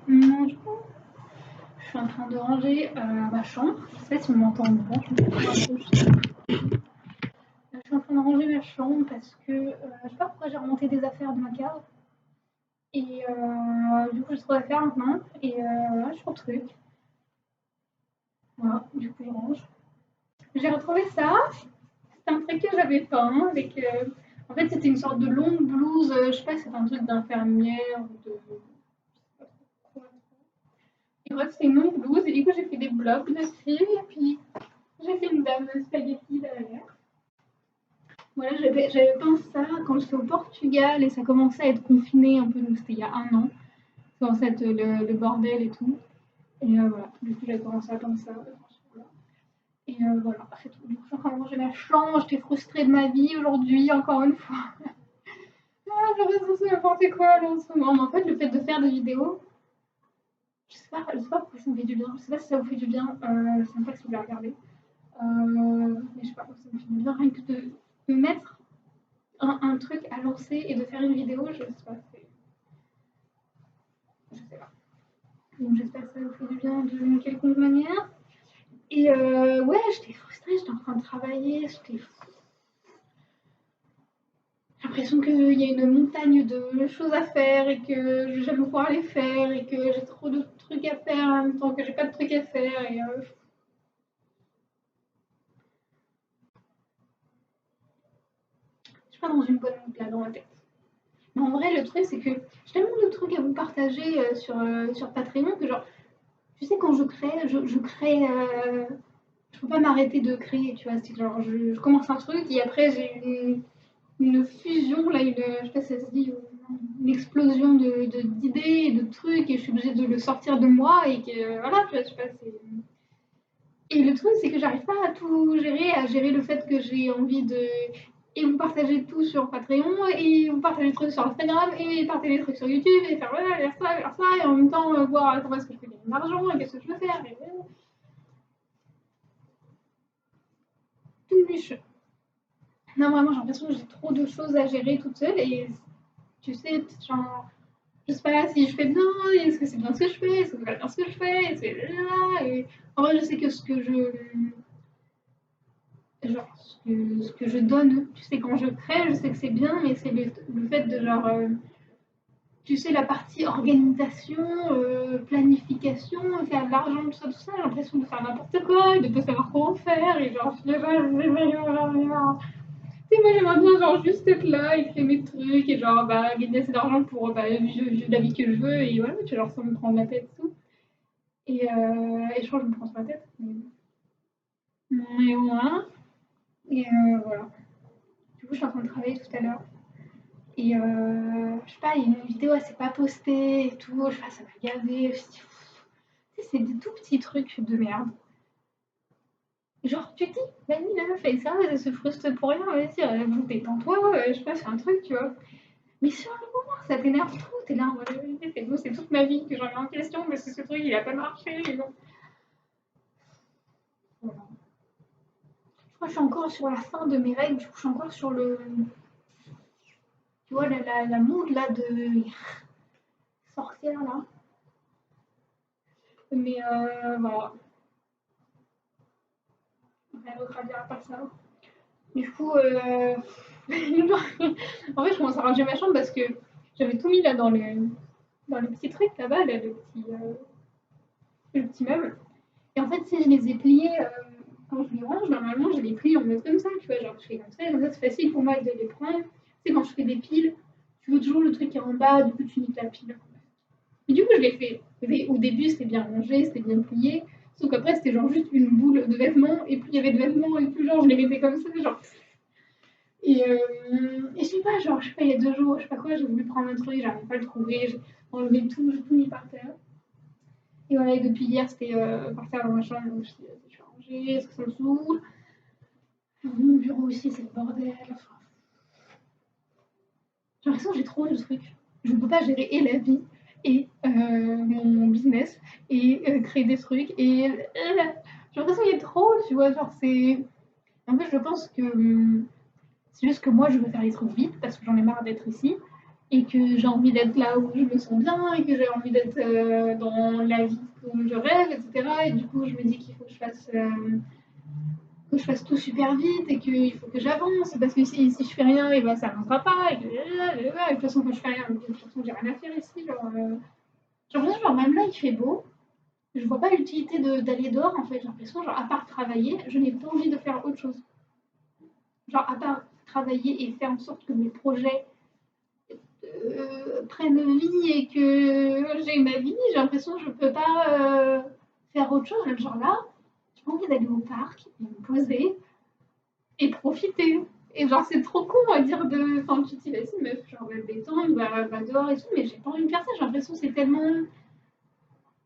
Bonjour, je suis en train de ranger ma chambre. Je sais pas si on m'entend bien. Je suis en train de ranger ma chambre parce que je sais pas pourquoi j'ai remonté des affaires de ma cave. Et du coup, j'ai trop d'affaires maintenant. Et voilà, je suis au truc. Voilà, du coup, je range. J'ai retrouvé ça. C'est un truc que j'avais peint avec. En fait, c'était une sorte de longue blouse. Je sais pas si c'est un truc d'infirmière ou de. Et bref, c'est une longue blouse. Et du coup, j'ai fait des blocs dessus. Et puis, j'ai fait une dame spaghetti derrière. Voilà, j'avais peint ça quand j'étais au Portugal et ça commençait à être confiné un peu, donc c'était il y a un an. Ça commençait à être le bordel et tout. Et voilà, du coup, j'avais commencé à peindre ça. Voilà. Et voilà, c'est tout. Du coup, je suis en train de ranger ma chambre. J'étais frustrée de ma vie aujourd'hui, encore une fois. Ah, je reste sur n'importe quoi là en ce moment. Mais en fait, le fait de faire des vidéos, je sais pas pourquoi ça me fait du bien. Je sais pas si ça vous fait du bien. Je sais même pas si vous l'avez regardé. Mais je sais pas, ça me fait du bien rien que de mettre un truc à lancer et de faire une vidéo. Je sais pas, je sais pas. Donc j'espère que ça vous fait du bien d'une quelconque manière. Et ouais, j'étais frustrée, j'étais en train de travailler, j'ai l'impression qu'il y a une montagne de choses à faire et que je vais jamais pouvoir les faire et que j'ai trop de trucs à faire en même temps que j'ai pas de trucs à faire. Et je suis pas dans une bonne mood là dans ma tête. Mais en vrai, le truc, c'est que j'ai tellement de trucs à vous partager sur Patreon que genre, tu sais, quand je crée, je crée. Je peux pas m'arrêter de créer, tu vois. C'est genre, je commence un truc et après, j'ai une fusion, là, je sais pas si ça se dit, une explosion d'idées et de trucs et je suis obligée de le sortir de moi et que, voilà, tu vois, je sais pas, c'est. Et le truc, c'est que j'arrive pas à tout gérer, à gérer le fait que j'ai envie de. Et vous partagez tout sur Patreon, et vous partagez des trucs sur Instagram, et partager des trucs sur YouTube, et faire voilà, faire ça, et en même temps voir comment est-ce que je peux gagner de l'argent, et qu'est-ce que je veux faire. Et, tout niche. Non, vraiment, j'ai l'impression que j'ai trop de choses à gérer toute seule, et tu sais, genre, je sais pas si je fais bien, est-ce que c'est bien ce que je fais, est-ce que c'est pas bien ce que je fais, est-ce que. Et en vrai, je sais que ce que je. Genre, ce que je donne, tu sais, quand je crée, je sais que c'est bien, mais c'est le fait de genre. Tu sais, la partie organisation, planification, faire de l'argent, tout ça, j'ai l'impression de faire n'importe quoi, et de pas savoir comment faire, et genre, je sais pas, tu sais, moi j'aimerais bien genre juste être là et créer mes trucs et genre bah, gagner assez d'argent pour vivre la vie que je veux et voilà, tu vois, genre sans me prendre la tête et tout. Et je crois que je me prends sur la tête. Mais voilà. Et voilà. Du coup, je suis en train de travailler tout à l'heure. Et je sais pas, il y a une vidéo, elle s'est pas postée et tout. Je sais pas, ça m'a gavé. Je me suis dit, tu sais, c'est des tout petits trucs de merde. Genre, tu te dis, Mani, là, fait ça, elle se frustre pour rien. Vas-y, détends-toi, je sais pas, fais un truc, tu vois. Mais sur le moment, ça t'énerve trop. T'es là en mode, c'est bon, c'est toute ma vie que j'en ai en question parce que ce truc, il a pas marché. Et donc, voilà. Je crois que je suis encore sur la fin de mes règles. Du coup, je suis encore sur le. Tu vois, la mood là de sortir là. Mais voilà. Rien d'autre à dire à part ça. Du coup, en fait, je commence à ranger ma chambre parce que j'avais tout mis là dans le petit truc là-bas, là, le petit meuble. Et en fait, si je les ai pliés, quand je les range, normalement, je les plie en mode comme ça, tu vois, genre je fais comme ça c'est facile pour moi de les prendre. Tu sais, quand je fais des piles, tu veux toujours le truc qui est en bas, du coup, tu niques la pile. Et du coup, je l'ai fait. Et au début, c'était bien rangé, c'était bien plié. Sauf qu'après, c'était genre juste une boule de vêtements, et plus il y avait de vêtements, et plus genre je les mettais comme ça, genre. Et je sais pas, genre, je sais pas, il y a 2 jours, je sais pas quoi, j'ai voulu prendre un truc, j'arrivais pas à le trouver, j'ai enlevé tout, j'ai tout mis par terre. Et voilà, et depuis hier, c'était par terre dans ma chambre, donc je me suis dit, vas-y, je vais ranger, est-ce que ça me saoule? Mon bureau aussi, c'est le bordel. Enfin, j'ai l'impression que j'ai trop de trucs. Je ne peux pas gérer et la vie et mon business et créer des trucs. Et j'ai l'impression qu'il y a trop, tu vois. Genre, c'est. En fait, je pense que c'est juste que moi, je veux faire les trucs vite parce que j'en ai marre d'être ici. et que j'ai envie d'être là où je me sens bien et que j'ai envie d'être dans la vie comme je rêve, etc. Et du coup, je me dis qu'il faut que je fasse tout super vite et qu'il faut que j'avance parce que si je fais rien, et ben ça avancera pas. Et de toute façon, quand je fais rien, de toute façon, j'ai rien à faire ici. Genre, même là, il fait beau. Je vois pas l'utilité d'aller dehors en fait. J'ai l'impression, genre, à part travailler, je n'ai pas envie de faire autre chose. Genre, à part travailler et faire en sorte que mes projets prennent vie et que j'ai ma vie, j'ai l'impression que je peux pas faire autre chose. Même genre là, j'ai envie d'aller au parc, et me poser et profiter. Et genre, c'est trop con à dire de. Enfin, tu te dis, vas-y, meuf, genre, va te détendre, va dehors et tout, mais j'ai pas envie de faire ça. J'ai l'impression que c'est tellement.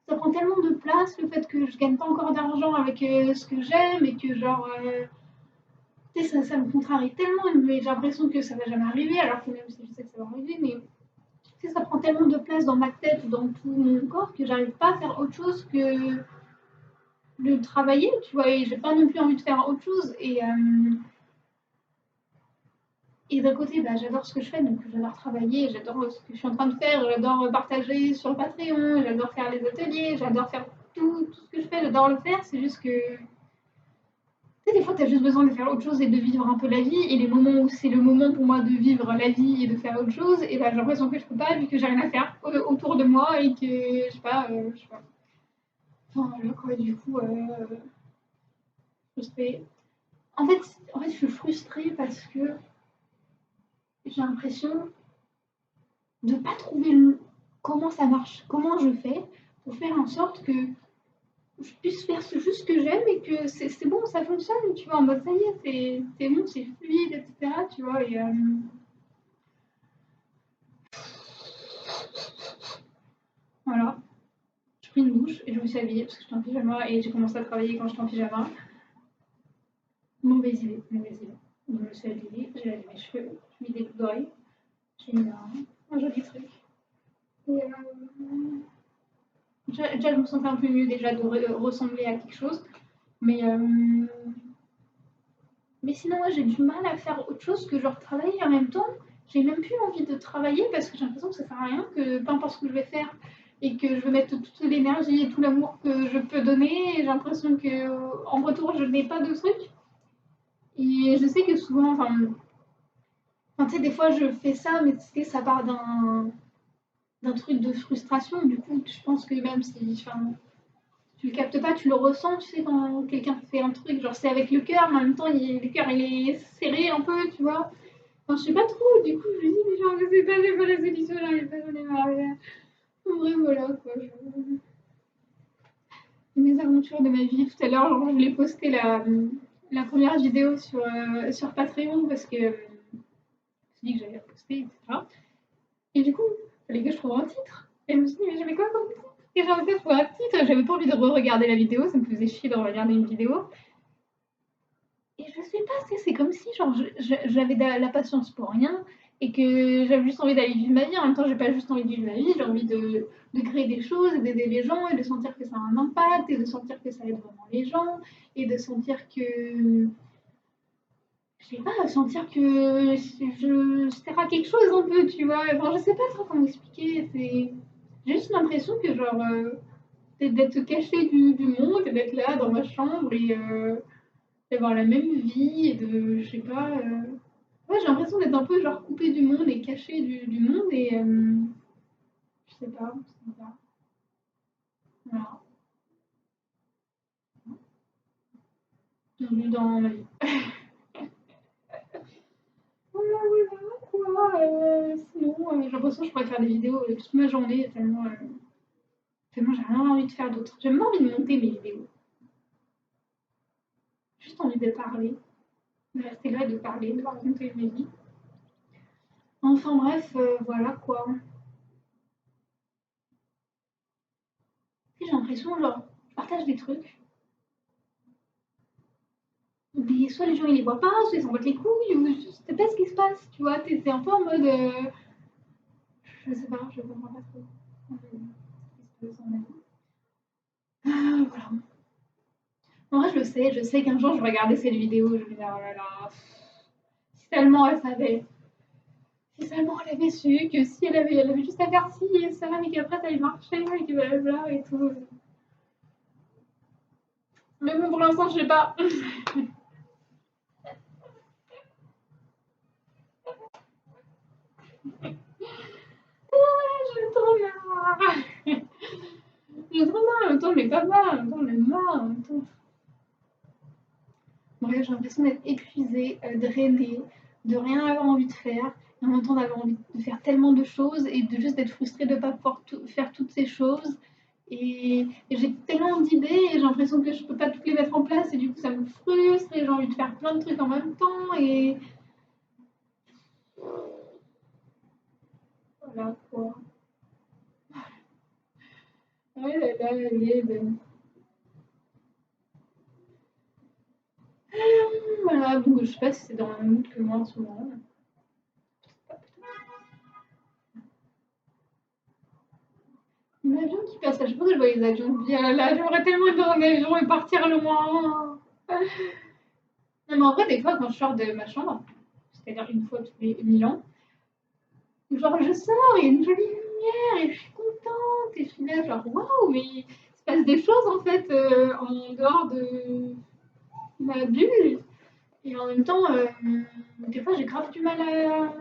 Ça prend tellement de place le fait que je gagne pas encore d'argent avec ce que j'aime et que, genre. Tu sais, ça me contrarie tellement, mais j'ai l'impression que ça va jamais arriver, alors que même si je sais que ça va arriver, mais tu sais, ça prend tellement de place dans ma tête, dans tout mon corps, que j'arrive pas à faire autre chose que de travailler, tu vois, et j'ai pas non plus envie de faire autre chose. Et d'un côté, bah, j'adore ce que je fais, donc j'adore travailler, j'adore ce que je suis en train de faire, j'adore partager sur Patreon, j'adore faire les ateliers, j'adore faire tout ce que je fais, j'adore le faire. C'est juste que, tu sais, des fois, tu as juste besoin de faire autre chose et de vivre un peu la vie. Et les moments où c'est le moment pour moi de vivre la vie et de faire autre chose, et bah, j'ai l'impression que je peux pas, vu que j'ai rien à faire autour de moi et que, je sais pas. Enfin, voilà, quoi, du coup, frustrée. En fait, je suis frustrée parce que j'ai l'impression de pas trouver comment ça marche, comment je fais pour faire en sorte que je puisse faire juste ce que j'aime et que c'est bon, ça fonctionne, tu vois, en mode ça y est, c'est bon, c'est fluide, etc. Tu vois, et voilà. J'ai pris une douche et je me suis habillée parce que j'étais en pyjama et j'ai commencé à travailler quand j'étais en pyjama. Mauvaise idée, mauvaise idée. Je me suis habillée, j'ai lavé mes cheveux, j'ai mis des boucles d'oreilles, j'ai mis un joli truc. Et déjà, je me sentais un peu mieux déjà de ressembler à quelque chose. Mais, mais sinon, ouais, j'ai du mal à faire autre chose que genre travailler en même temps. J'ai même plus envie de travailler parce que j'ai l'impression que ça sert à rien, que peu importe ce que je vais faire et que je vais mettre toute l'énergie et tout l'amour que je peux donner, j'ai l'impression que en retour, je n'ai pas de truc. Et je sais que souvent, tu sais, des fois, je fais ça, mais tu sais, ça part d'un truc de frustration. Du coup, je pense que même si, tu le captes pas, tu le ressens, tu sais, quand quelqu'un fait un truc, genre c'est avec le cœur, mais en même temps, le cœur il est serré un peu, tu vois. Enfin, je sais pas trop, du coup, je me dis, mais genre, je sais pas, j'ai pas la solution, j'arrive pas, j'en ai marre. En vrai, voilà, quoi. Mes aventures de ma vie, tout à l'heure, genre, je voulais poster la première vidéo sur Patreon parce que je me suis dit que j'allais reposter, etc. Et du coup, il fallait que je trouve un titre. Et je me suis dit, mais je mets quoi comme titre? Et j'ai envie de trouver un titre, j'avais pas envie de re-regarder la vidéo, ça me faisait chier de regarder une vidéo. Et je sais pas, c'est comme si genre j'avais de la patience pour rien et que j'avais juste envie d'aller vivre ma vie. En même temps, j'ai pas juste envie de vivre ma vie, j'ai envie de créer des choses, et d'aider les gens et de sentir que ça a un impact et de sentir que ça aide vraiment les gens et de sentir que, je sais pas, sentir que je sers à quelque chose un peu, tu vois. Enfin, je sais pas trop comment expliquer. J'ai juste l'impression que genre d'être cachée du monde et d'être là dans ma chambre et d'avoir la même vie et de, je sais pas. Ouais, j'ai l'impression d'être un peu genre coupée du monde et cachée du monde et je sais pas. Voilà. Bienvenue dans ma vie. Voilà, voilà, quoi. Sinon, j'ai l'impression que je pourrais faire des vidéos toute ma journée tellement j'ai rien envie de faire d'autre. J'ai même envie de monter mes vidéos. J'ai juste envie de parler, de rester là et de parler, de raconter ma vie. Enfin bref, voilà quoi. J'ai l'impression, genre, je partage des trucs. Mais soit les gens ils les voient pas, soit ils s'en battent les couilles, ou je sais pas ce qui se passe, tu vois. T'es un peu en mode. Je sais pas, je comprends pas trop. Ce qui se passe en ma vie. Voilà. En vrai, je sais qu'un jour je vais regarder cette vidéo, je vais me dire, oh là là, si seulement elle savait. si seulement elle avait su que si elle avait juste à faire ci et ça, mais qu'après ça allait marcher, et que blablabla et tout. Mais bon, pour l'instant, je sais pas. J'ai trop marre. J'ai trop marre, en même temps, mais pas marre, en même temps, mais marre, en même temps. Ouais, j'ai l'impression d'être épuisée, drainée, de rien avoir envie de faire, et en même temps d'avoir envie de faire tellement de choses et de juste d'être frustrée de ne pas pouvoir faire toutes ces choses. Et j'ai tellement d'idées et j'ai l'impression que je peux pas toutes les mettre en place et du coup ça me frustre et j'ai envie de faire plein de trucs en même temps et voilà quoi. Ouais, là, là, voilà, donc je sais pas si c'est dans le même mood que moi en ce moment. Un avion qui passe, à chaque fois que je vois les avions bien là, j'aimerais tellement être dans un avion et partir loin. Non, mais en vrai, des fois, quand je sors de ma chambre, c'est-à-dire une fois tous les 1000 ans, genre je sors, il y a une jolie lumière et je suis contente et je suis là, genre waouh, mais il se passe des choses en fait en dehors de ma bulle. Et en même temps, des fois, j'ai grave du mal à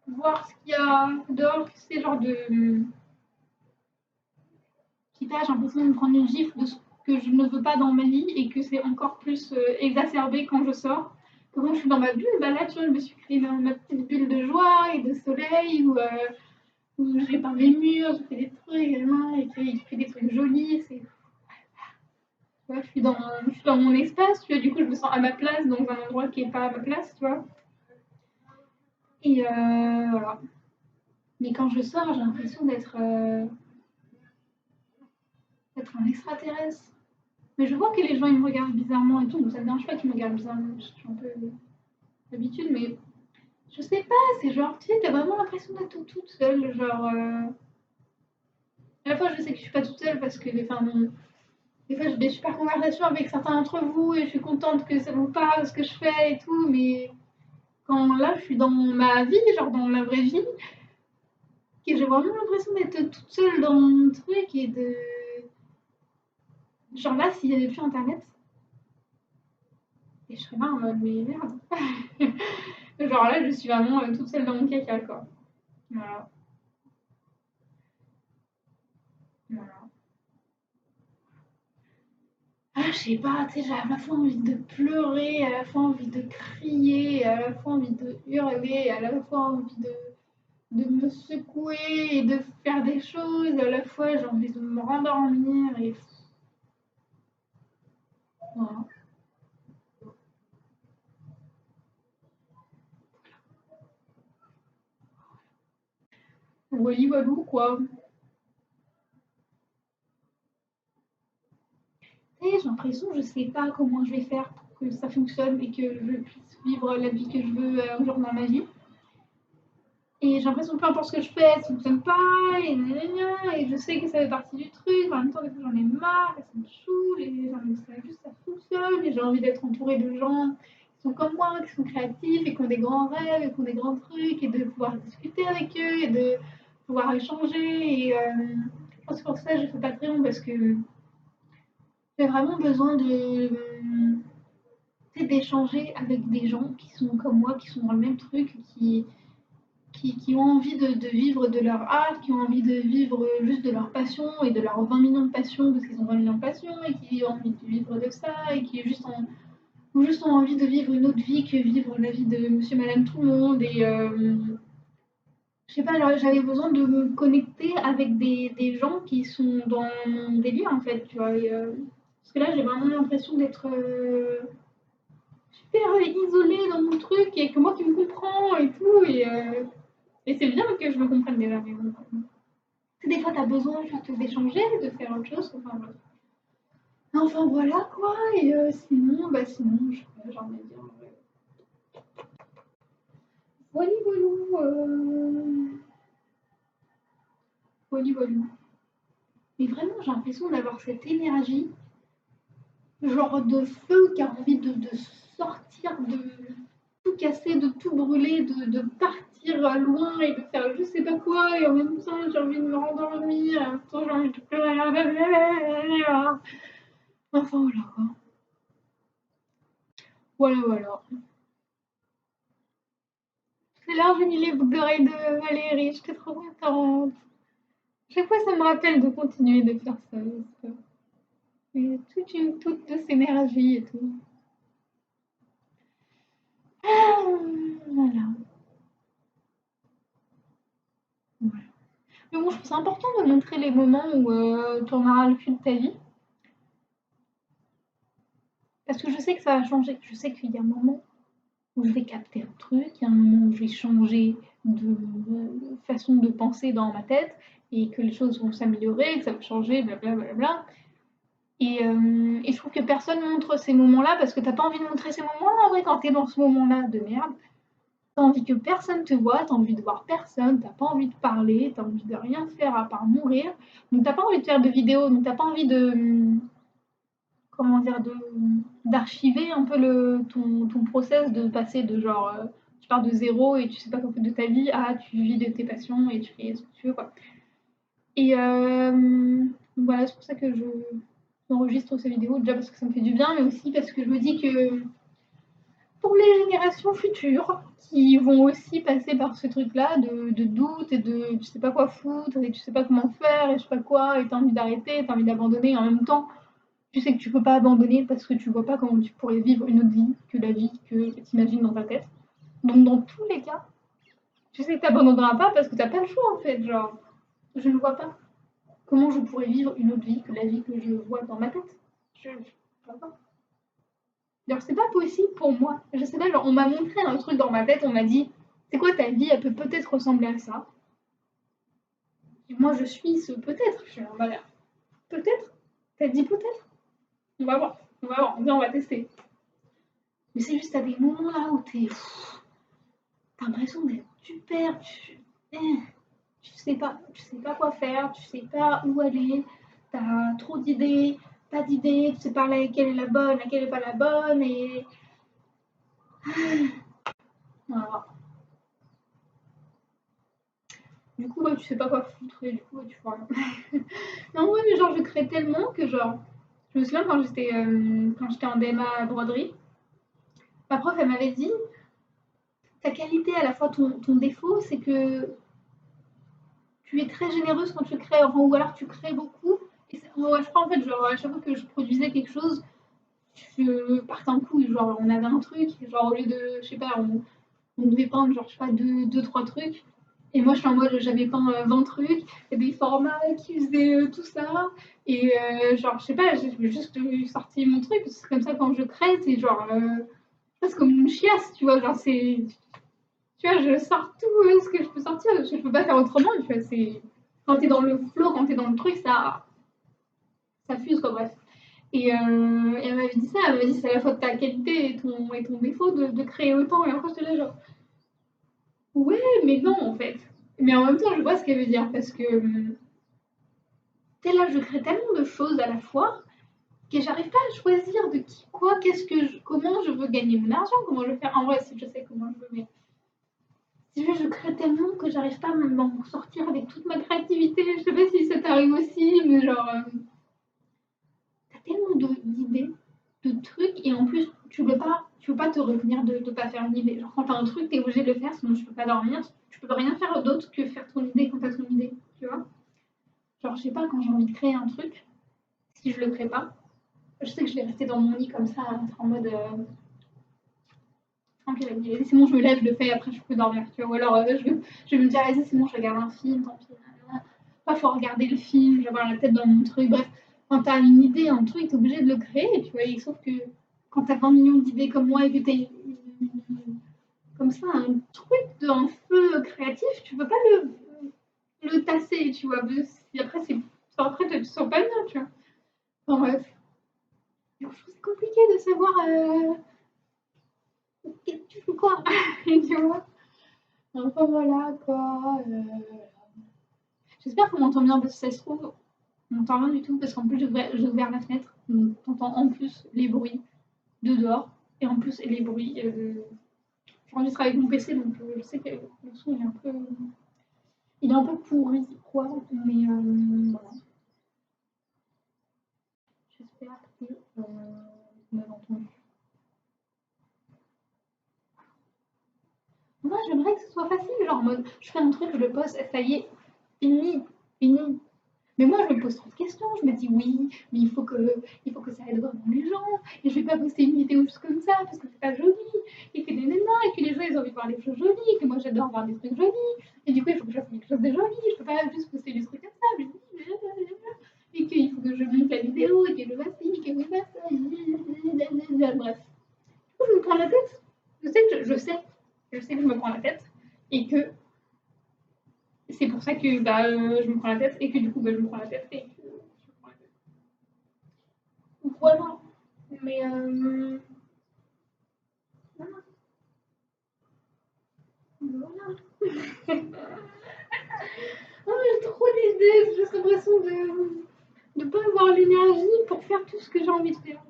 voir ce qu'il y a dehors, c'est genre de. J'ai l'impression de me prendre une gifle de ce que je ne veux pas dans ma vie et que c'est encore plus exacerbé quand je sors. Quand je suis dans ma bulle, bah là, tu vois, je me suis créée ma petite bulle de joie et de soleil où j'ai peint mes murs, je fais des trucs, et qui fait des trucs jolis. Tu vois, je suis dans mon espace, tu vois, du coup, je me sens à ma place dans un endroit qui n'est pas à ma place, tu vois. Et voilà. Mais quand je sors, j'ai l'impression d'être un extraterrestre. Mais je vois que les gens ils me regardent bizarrement et tout, donc ça me dérange pas qu'ils me regardent bizarrement. Je suis un peu d'habitude, mais je sais pas, c'est genre, tu sais, t'as vraiment l'impression d'être toute seule. Genre, à la fois, je sais que je suis pas toute seule parce que, enfin, des fois, j'ai des super conversations avec certains d'entre vous et je suis contente que ça vous parle, ce que je fais et tout, mais quand là, je suis dans ma vie, genre dans la vraie vie, et j'ai vraiment l'impression d'être toute seule dans mon truc et de. Genre là, s'il n'y avait plus internet, et je serais là en mode, mais merde. Genre là, je suis vraiment toute seule dans mon caca, quoi. Voilà. Voilà. Ah, je sais pas, tu sais, j'ai à la fois envie de pleurer, à la fois envie de crier, à la fois envie de hurler, à la fois envie de me secouer et de faire des choses, à la fois j'ai envie de me rendormir et voilà. Wally walou quoi. Et j'ai l'impression, je sais pas comment je vais faire pour que ça fonctionne et que je puisse vivre la vie que je veux un jour dans ma vie. Et j'ai l'impression que peu importe ce que je fais, ça fonctionne pas, et gna gna gna, et je sais que ça fait partie du truc, en même temps, des fois j'en ai marre, et ça me saoule, et j'ai envie que ça, juste ça fonctionne, et j'ai envie d'être entourée de gens qui sont comme moi, qui sont créatifs, et qui ont des grands rêves, et qui ont des grands trucs, et de pouvoir discuter avec eux, et de pouvoir échanger, et je pense que pour ça, je fais Patreon, parce que j'ai vraiment besoin d'échanger avec des gens qui sont comme moi, qui sont dans le même truc, qui ont envie de vivre de leur art, qui ont envie de vivre juste de leur passion et de leurs 20 millions de passions, parce qu'ils ont 20 millions de passions, et qui ont envie de vivre de ça, et qui ou juste ont envie de vivre une autre vie que vivre la vie de monsieur, madame, tout le monde. Et je sais pas, j'avais besoin de me connecter avec des gens qui sont dans mon délire, en fait, tu vois. Parce que là, j'ai vraiment l'impression d'être super isolée dans mon truc, et que moi qui me comprends et tout. Et c'est bien que je me comprenne déjà, mais bon. Des fois, t'as besoin juste d'échanger, de faire autre chose. Enfin voilà quoi. Et sinon, je sais pas, j'ai envie de dire. Voilà, voilà. Voilà, voilà. Mais vraiment, j'ai l'impression d'avoir cette énergie, genre de feu qui a envie de sortir, de tout casser, de tout brûler, de partir partir loin et de faire je sais pas quoi, et en même temps j'ai envie de me rendormir, en même temps j'ai envie de pleurer. Enfin voilà quoi. Voilà. C'est l'heure j'ai mis les boucles d'oreilles de Valérie, j'étais trop contente. Chaque fois ça me rappelle de continuer de faire ça. Et toute douce énergie et tout. Voilà. Voilà. Mais bon, je trouve ça important de montrer les moments où tu en auras le fil de ta vie. Parce que je sais que ça va changer. Je sais qu'il y a un moment où je vais capter un truc, il y a un moment où je vais changer de façon de penser dans ma tête et que les choses vont s'améliorer, que ça va changer, blablabla. Et je trouve que personne montre ces moments-là parce que t'as pas envie de montrer ces moments-là en vrai quand t'es dans ce moment-là de merde. T'as envie que personne te voit, t'as envie de voir personne, t'as pas envie de parler, t'as envie de rien faire à part mourir. Donc t'as pas envie de faire de vidéos, donc t'as pas envie de comment dire d'archiver un peu ton process de passer de genre tu pars de zéro et tu sais pas quoi faire de ta vie à tu vis de tes passions et tu fais ce que tu veux quoi. Et voilà, c'est pour ça que je enregistre ces vidéos, déjà parce que ça me fait du bien, mais aussi parce que je me dis que pour les générations futures qui vont aussi passer par ce truc-là de doute et de tu sais pas quoi foutre et tu sais pas comment faire et je sais pas quoi et t'as envie d'arrêter, t'as envie d'abandonner et en même temps tu sais que tu peux pas abandonner parce que tu vois pas comment tu pourrais vivre une autre vie que la vie que tu imagines dans ta tête. Donc dans tous les cas, tu sais que t'abandonneras pas parce que t'as pas le choix en fait, genre je ne vois pas comment je pourrais vivre une autre vie que la vie que je vois dans ma tête. Je vois pas. Genre, c'est pas possible pour moi. Je sais pas, genre, on m'a montré un truc dans ma tête, on m'a dit, c'est quoi ta vie, elle peut peut-être ressembler à ça. Et moi, je suis ce peut-être. Je suis en mode, peut-être. T'as dit peut-être. On va voir, on va tester. Mais c'est juste à des moments là où t'as l'impression d'être super, tu sais pas quoi faire, tu sais pas où aller, t'as trop d'idées, pas d'idées, tu sais pas laquelle est la bonne, laquelle est pas la bonne, et voilà. Du coup, ouais, tu sais pas quoi foutre et du coup, ouais, tu vois rien. Non, ouais, mais genre, je crée tellement que genre, je me souviens quand j'étais en DMA à broderie, ma prof, elle m'avait dit, ta qualité, à la fois ton défaut, c'est que tu es très généreuse quand tu crées, enfin, ou alors tu crées beaucoup. Et ouais, je crois en fait, genre, à chaque fois que je produisais quelque chose, je partais en couille. Genre, on avait un truc, genre, au lieu de, je sais pas, on devait peindre, genre, je sais pas, deux, trois trucs. Et moi, je suis en mode, j'avais peint 20 trucs, et des formats qui faisaient tout ça. Et genre, je sais pas, j'ai juste sorti mon truc, parce que c'est comme ça quand je crée, c'est genre, c'est comme une chiasse, tu vois, genre, c'est, tu vois, je sors tout ce que je peux sortir, parce que je peux pas faire autrement, tu vois, c'est, quand t'es dans le flow, quand t'es dans le truc, ça fuse, quoi, bref. Et elle m'avait dit ça, elle m'avait dit c'est à la fois de ta qualité et ton défaut de créer autant. Et après, j'étais là, genre, ouais, mais non, en fait. Mais en même temps, je vois ce qu'elle veut dire, parce que t'es là, je crée tellement de choses à la fois que j'arrive pas à choisir de qui, quoi, comment je veux gagner mon argent, comment je veux faire. En vrai, si je sais comment je veux, mais si je crée tellement que j'arrive pas à m'en sortir avec toute ma créativité. Je sais pas si ça t'arrive aussi, mais genre, t'as tellement d'idées, de trucs, et en plus, tu peux pas te retenir de pas faire une idée. Genre, quand t'as un truc, t'es obligé de le faire, sinon tu peux pas dormir. Tu peux rien faire d'autre que faire ton idée quand t'as ton idée, tu vois. Genre, je sais pas, quand j'ai envie de créer un truc, si je le crée pas, je sais que je vais rester dans mon lit comme ça, en mode tranquille, c'est bon, je me lève, je le fais, après je peux dormir, tu vois. Ou alors je vais me dire, vas-y, c'est bon, je regarde un film, tant pis. Pas faut regarder le film, je vais avoir la tête dans mon truc. Bref, quand t'as une idée, un truc, t'es obligé de le créer, et tu vois. Et sauf que quand t'as 20 millions d'idées comme moi et que t'as comme ça un truc d'un feu créatif, tu peux pas le tasser, tu vois. Et après, après, tu te sens pas bien, tu vois. Enfin, bref. Je trouve que c'est compliqué de savoir tu fais quoi, tu vois. Enfin voilà quoi. J'espère qu'on m'entend bien parce que ça se trouve, on n'entend rien du tout parce qu'en plus j'ai ouvert la fenêtre. Donc t'entends en plus les bruits de dehors et en plus les bruits j'enregistre avec mon PC, donc je sais que le son il est un peu pourri, quoi. Mais voilà. J'espère que vous m'avez entendu. Moi, j'aimerais que ce soit facile, genre en mode, je fais un truc, je le poste, ça y est, fini, fini. Mais moi, je me pose trop de questions. Je me dis oui, mais il faut que ça aide vraiment les gens. Et je vais pas poster une vidéo juste comme ça parce que c'est pas joli. Et que des nanas, et que les gens ils ont envie de voir des choses jolies. Et que moi j'adore voir des trucs jolis. Et du coup, il faut que je fasse quelque chose de joli. Je peux pas juste poster des trucs comme ça. Je me dis, et qu'il faut que je monte la vidéo et que je fasse ci, que je fasse ça. Bref. Du coup, je me prends la tête. Je sais que je me prends la tête. Et que c'est pour ça que bah, je me prends la tête. Et que du coup, bah, je me prends la tête. Et que je me prends la tête. Voilà. Mais voilà. Oh, j'ai trop d'idées, j'ai juste l'impression de ne pas avoir l'énergie pour faire tout ce que j'ai envie de faire.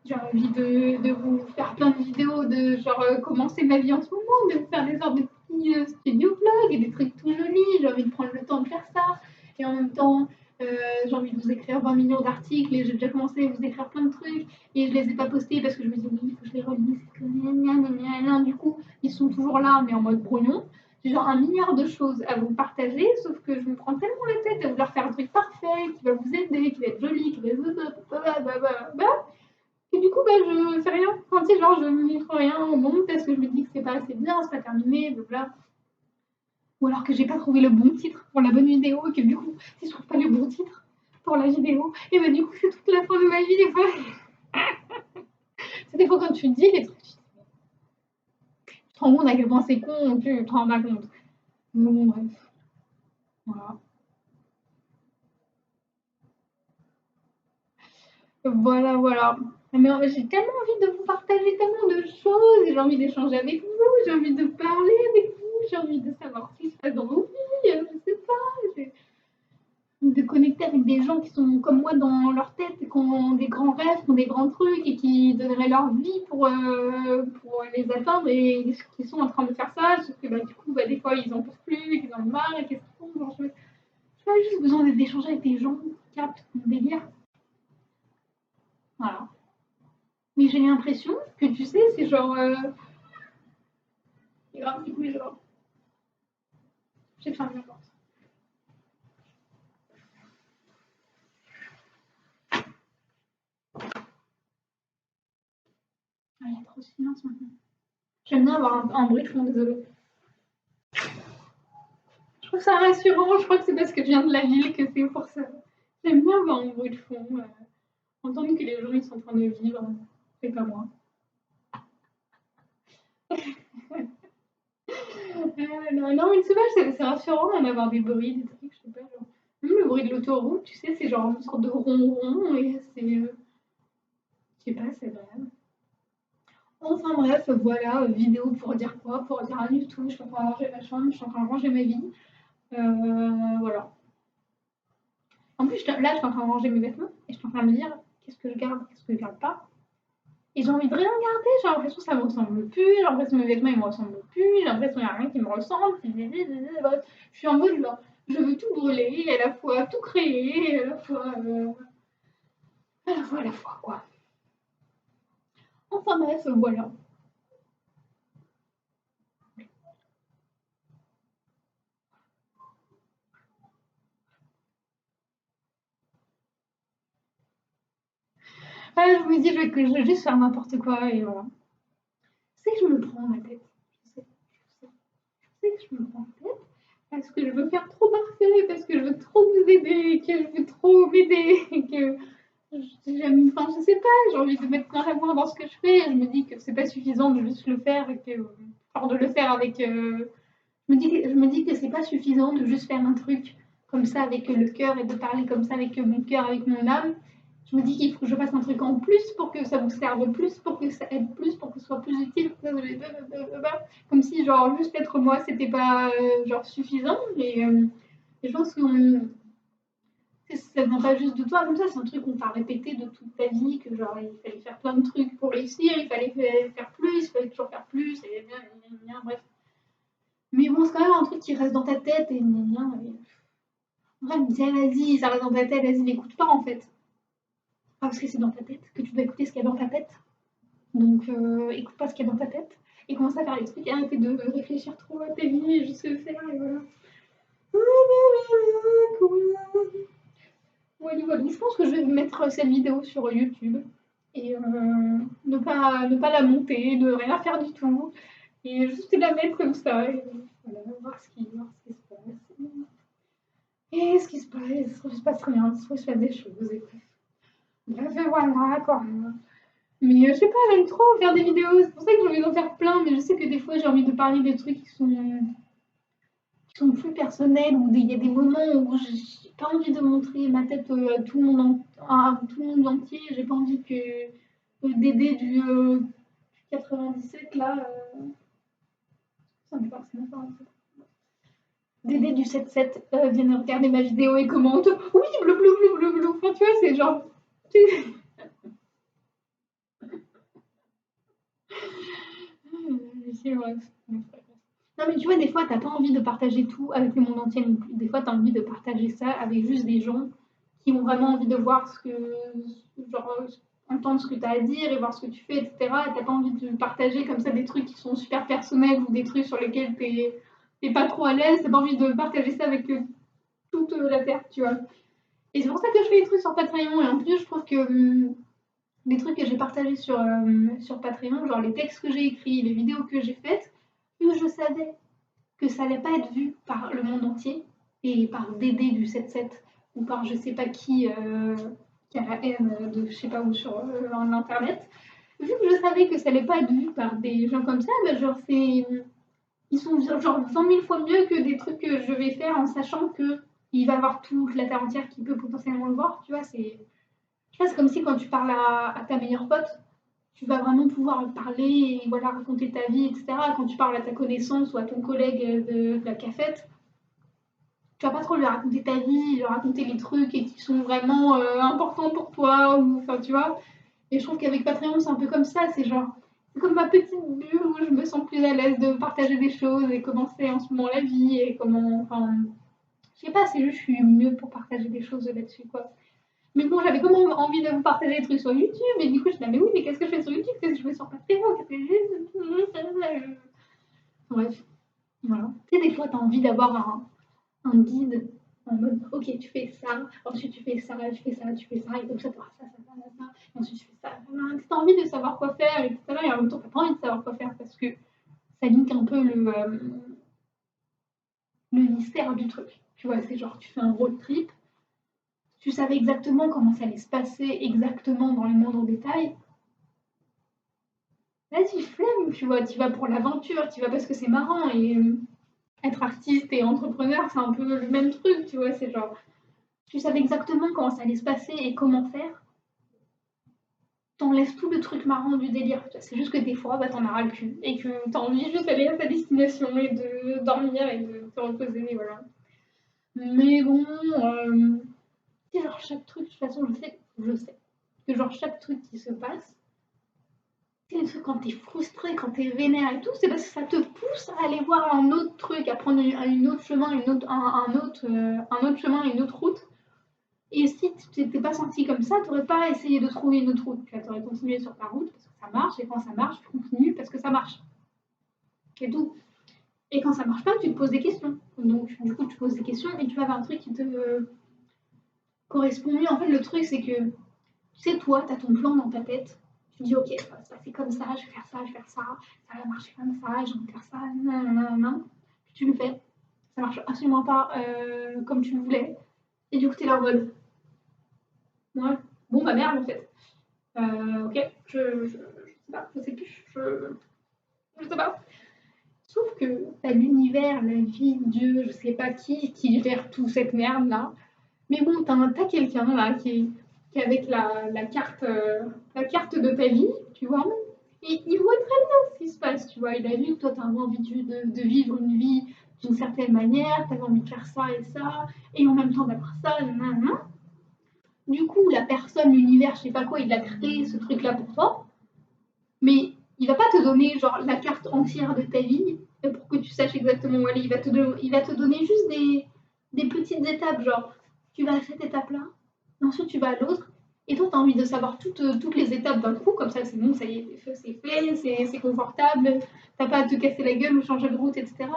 J'ai envie de vous faire plein de vidéos de genre commencer ma vie en ce moment, de vous faire des sortes de petits studio vlogs et des trucs tout jolis. J'ai envie de prendre le temps de faire ça. Et en même temps, j'ai envie de vous écrire 20 millions d'articles et j'ai déjà commencé à vous écrire plein de trucs et je les ai pas postés parce que je me dis oui, il faut que je les relise. Du coup, ils sont toujours là, mais en mode brouillon. J'ai genre un milliard de choses à vous partager, sauf que je me prends tellement la tête à vouloir faire un truc parfait, qui va vous aider, qui va être joli, qui va et du coup, bah, je fais rien. Enfin, tu sais, genre, je montre rien au monde parce que je me dis que c'est pas assez bien, c'est pas terminé, blablabla. Ou alors que j'ai pas trouvé le bon titre pour la bonne vidéo et que du coup, si je trouve pas le bon titre pour la vidéo, et bah du coup, c'est toute la fin de ma vie des fois. C'est des fois quand tu dis les trucs, tu te rends compte à quel point c'est con, tu te rends pas compte. Mais bon, bref. Voilà. Voilà, voilà. Mais j'ai tellement envie de vous partager tellement de choses, j'ai envie d'échanger avec vous, j'ai envie de parler avec vous, j'ai envie de savoir ce qui se passe dans vos vies, je sais pas, j'ai envie de connecter avec des gens qui sont comme moi dans leur tête, et qui ont des grands rêves, qui ont des grands trucs et qui donneraient leur vie pour les atteindre et qui sont en train de faire ça, sauf que bah, du coup, bah, des fois, ils en peuvent plus, ils en ont marre, et qu'est-ce qu'ils font genre, je pas juste besoin d'échanger avec des gens qui captent mon délire. Voilà. Mais j'ai l'impression que tu sais, c'est genre. C'est grave, du coup, genre. J'ai fermé la porte. Ah, il y a trop de silence maintenant. J'aime bien avoir un bruit de fond, désolé. Je trouve ça rassurant, je crois que c'est parce que je viens de la ville que c'est pour ça. J'aime bien avoir un bruit de fond, entendre que les gens ils sont en train de vivre, c'est pas moi. Non, mais c'est pas, c'est rassurant d'en avoir des bruits, des trucs, je sais pas, genre. Même le bruit de l'autoroute, tu sais, c'est genre une sorte de ronron et c'est. Je sais pas, c'est agréable. Enfin bref, voilà, vidéo pour dire quoi? Pour dire rien du tout. Je suis en train de ranger ma chambre, je suis en train de ranger ma vie. Voilà. En plus, là, je suis en train de ranger mes vêtements et je suis en train de me dire qu'est-ce que je garde, qu'est-ce que je garde pas. Et j'ai envie de rien garder, j'ai l'impression que ça me ressemble plus, j'ai l'impression que mes vêtements ils me ressemblent plus, j'ai l'impression qu'il n'y a rien qui me ressemble. Bref, je suis en mode genre, je veux tout brûler, à la fois tout créer, à la fois quoi. Enfin bref, voilà. Je me dis je vais juste faire n'importe quoi et voilà. Je sais que je me prends la tête. Je sais que je me prends la tête parce que je veux faire trop parfait, parce que je veux trop vous aider, que je veux trop m'aider, que j'aime, enfin, je sais pas, j'ai envie de mettre plein d'amour dans ce que je fais. Et je me dis que c'est pas suffisant de juste le faire et que, enfin, de le faire avec. Je me dis que c'est pas suffisant de juste faire un truc comme ça avec le cœur et de parler comme ça avec mon cœur, avec mon âme. Je me dis qu'il faut que je fasse un truc en plus pour que ça vous serve plus, pour que ça aide plus, pour que ce soit plus utile. Comme si, genre, juste être moi, c'était pas genre suffisant. Et je pense que ça vient pas juste de toi comme ça, c'est un truc qu'on t'a répété de toute ta vie, que genre il fallait faire plein de trucs pour réussir, il fallait faire plus, il fallait toujours faire plus, et bref. Mais bon, c'est quand même un truc qui reste dans ta tête, et ouais, me dis, ah, vas-y, ça reste dans ta tête, vas-y, n'écoute pas en fait. Pas parce que c'est dans ta tête que tu dois écouter ce qu'il y a dans ta tête. Donc, écoute pas ce qu'il y a dans ta tête et commence à faire les trucs et arrêtez de réfléchir trop à ta vie et juste le faire et voilà. Voilà. Je pense que je vais mettre cette vidéo sur YouTube et ne pas la monter, ne rien faire du tout et juste la mettre comme ça et voilà, voir ce qui se passe. Et ce qui se passe, il se passe rien, il se passe des choses. Et bref, voilà quoi. Mais je sais pas, j'aime trop faire des vidéos, c'est pour ça que j'ai envie d'en faire plein, mais je sais que des fois j'ai envie de parler des trucs qui sont plus personnels, où il y a des moments où j'ai pas envie de montrer ma tête à tout le monde, tout le monde entier, j'ai pas envie que Dédé du 97 là, ça me passe même pas en fait. Dédé du 77 vienne regarder ma vidéo et commente oui, bleu, bleu, bleu, bleu, bleu, enfin tu vois, c'est genre. C'est vrai. Non, mais tu vois, des fois, t'as pas envie de partager tout avec le monde entier non plus. Des fois, t'as envie de partager ça avec juste des gens qui ont vraiment envie de voir genre, entendre ce que t'as à dire et voir ce que tu fais, etc. Et t'as pas envie de partager comme ça des trucs qui sont super personnels ou des trucs sur lesquels t'es pas trop à l'aise. T'as pas envie de partager ça avec toute la terre, tu vois. Et c'est pour ça que je fais des trucs sur Patreon. Et en plus, je trouve que les trucs que j'ai partagés sur Patreon, genre les textes que j'ai écrits, les vidéos que j'ai faites, vu que je savais que ça allait pas être vu par le monde entier et par Dédé du 7-7 ou par je sais pas qui a la haine de je sais pas où sur l'internet. Vu que je savais que ça allait pas être vu par des gens comme ça, bah genre ils sont genre 100 000 fois mieux que des trucs que je vais faire en sachant que il va y avoir toute la terre entière qui peut potentiellement le voir. Tu vois, c'est comme si quand tu parles à ta meilleure pote, tu vas vraiment pouvoir parler et voilà, raconter ta vie, etc. Quand tu parles à ta connaissance ou à ton collègue de la cafette, tu vas pas trop lui raconter ta vie, lui raconter les trucs et qui sont vraiment importants pour toi, ou enfin tu vois. Et je trouve qu'avec Patreon, c'est un peu comme ça, c'est comme ma petite bulle où je me sens plus à l'aise de partager des choses et commencer en ce moment la vie et comment, enfin, je sais pas, c'est juste je suis mieux pour partager des choses là-dessus quoi. Mais bon, j'avais quand même envie de vous partager des trucs sur YouTube, et du coup, je me disais, mais oui, mais qu'est-ce que je fais sur YouTube? Qu'est-ce que je fais sur Patreon? Bref, voilà. Tu sais, des fois, tu as envie d'avoir un guide en mode, ok, tu fais ça, ensuite tu fais ça, tu fais ça, tu fais ça, et comme ça, tu auras ça, ça, ça, ça, et ensuite tu fais ça. Tu as envie de savoir quoi faire, etc. Et en même temps, tu n'as pas envie de savoir quoi faire parce que ça nique un peu le mystère du truc. Tu vois, c'est genre, tu fais un road trip, tu savais exactement comment ça allait se passer exactement dans les moindres détails. Vas-y, flemme, tu vois, tu vas pour l'aventure, tu vas parce que c'est marrant. Et être artiste et entrepreneur, c'est un peu le même truc, tu vois, c'est genre, tu savais exactement comment ça allait se passer et comment faire. T'enlèves tout le truc marrant du délire. C'est juste que des fois, bah, t'en as ras le cul et que t'as envie juste d'aller à ta destination et de dormir et de te reposer, et voilà. Mais bon, c'est genre chaque truc, de toute façon, je sais que genre chaque truc qui se passe, c'est le truc quand t'es frustré, quand t'es vénère et tout, c'est parce que ça te pousse à aller voir un autre truc, à prendre un autre chemin, un autre chemin, une autre route. Et si tu t'étais pas senti comme ça, t'aurais pas essayé de trouver une autre route. Tu aurais continué sur ta route parce que ça marche, et quand ça marche, tu continues parce que ça marche. C'est tout. Et quand ça marche pas, tu te poses des questions. Donc, du coup, tu poses des questions et tu vas vers un truc qui te correspond mieux. En fait, le truc, c'est que, tu sais, toi, tu as ton plan dans ta tête. Tu dis, ok, ça va se passer comme ça, je vais faire ça, je vais faire ça, ça va marcher comme ça, j'ai envie de faire ça, non. Puis tu le fais. Ça marche absolument pas comme tu le voulais. Et du coup, tu es là en mode, ouais, bon, bah merde, en fait. Ok, je sais pas, je sais plus, je sais pas. Sauf que t'as l'univers, la vie, Dieu, je sais pas qui gère toute cette merde là. Mais bon, t'as quelqu'un là qui est avec la carte de ta vie, tu vois. Et il voit très bien ce qui se passe, tu vois. Il a vu que toi, t'as envie de vivre une vie d'une certaine manière, t'avais envie de faire ça et ça, et en même temps d'avoir ça, nan. du coup, la personne, l'univers, je sais pas quoi, il a créé ce truc-là pour toi, mais il va pas te donner genre la carte entière de ta vie pour que tu saches exactement où aller. Il va te donner juste des petites étapes, genre tu vas à cette étape-là, ensuite tu vas à l'autre, et toi tu as envie de savoir toutes les étapes d'un coup, comme ça c'est bon, ça y est, c'est fait, c'est confortable, t'as pas à te casser la gueule ou changer de route, etc.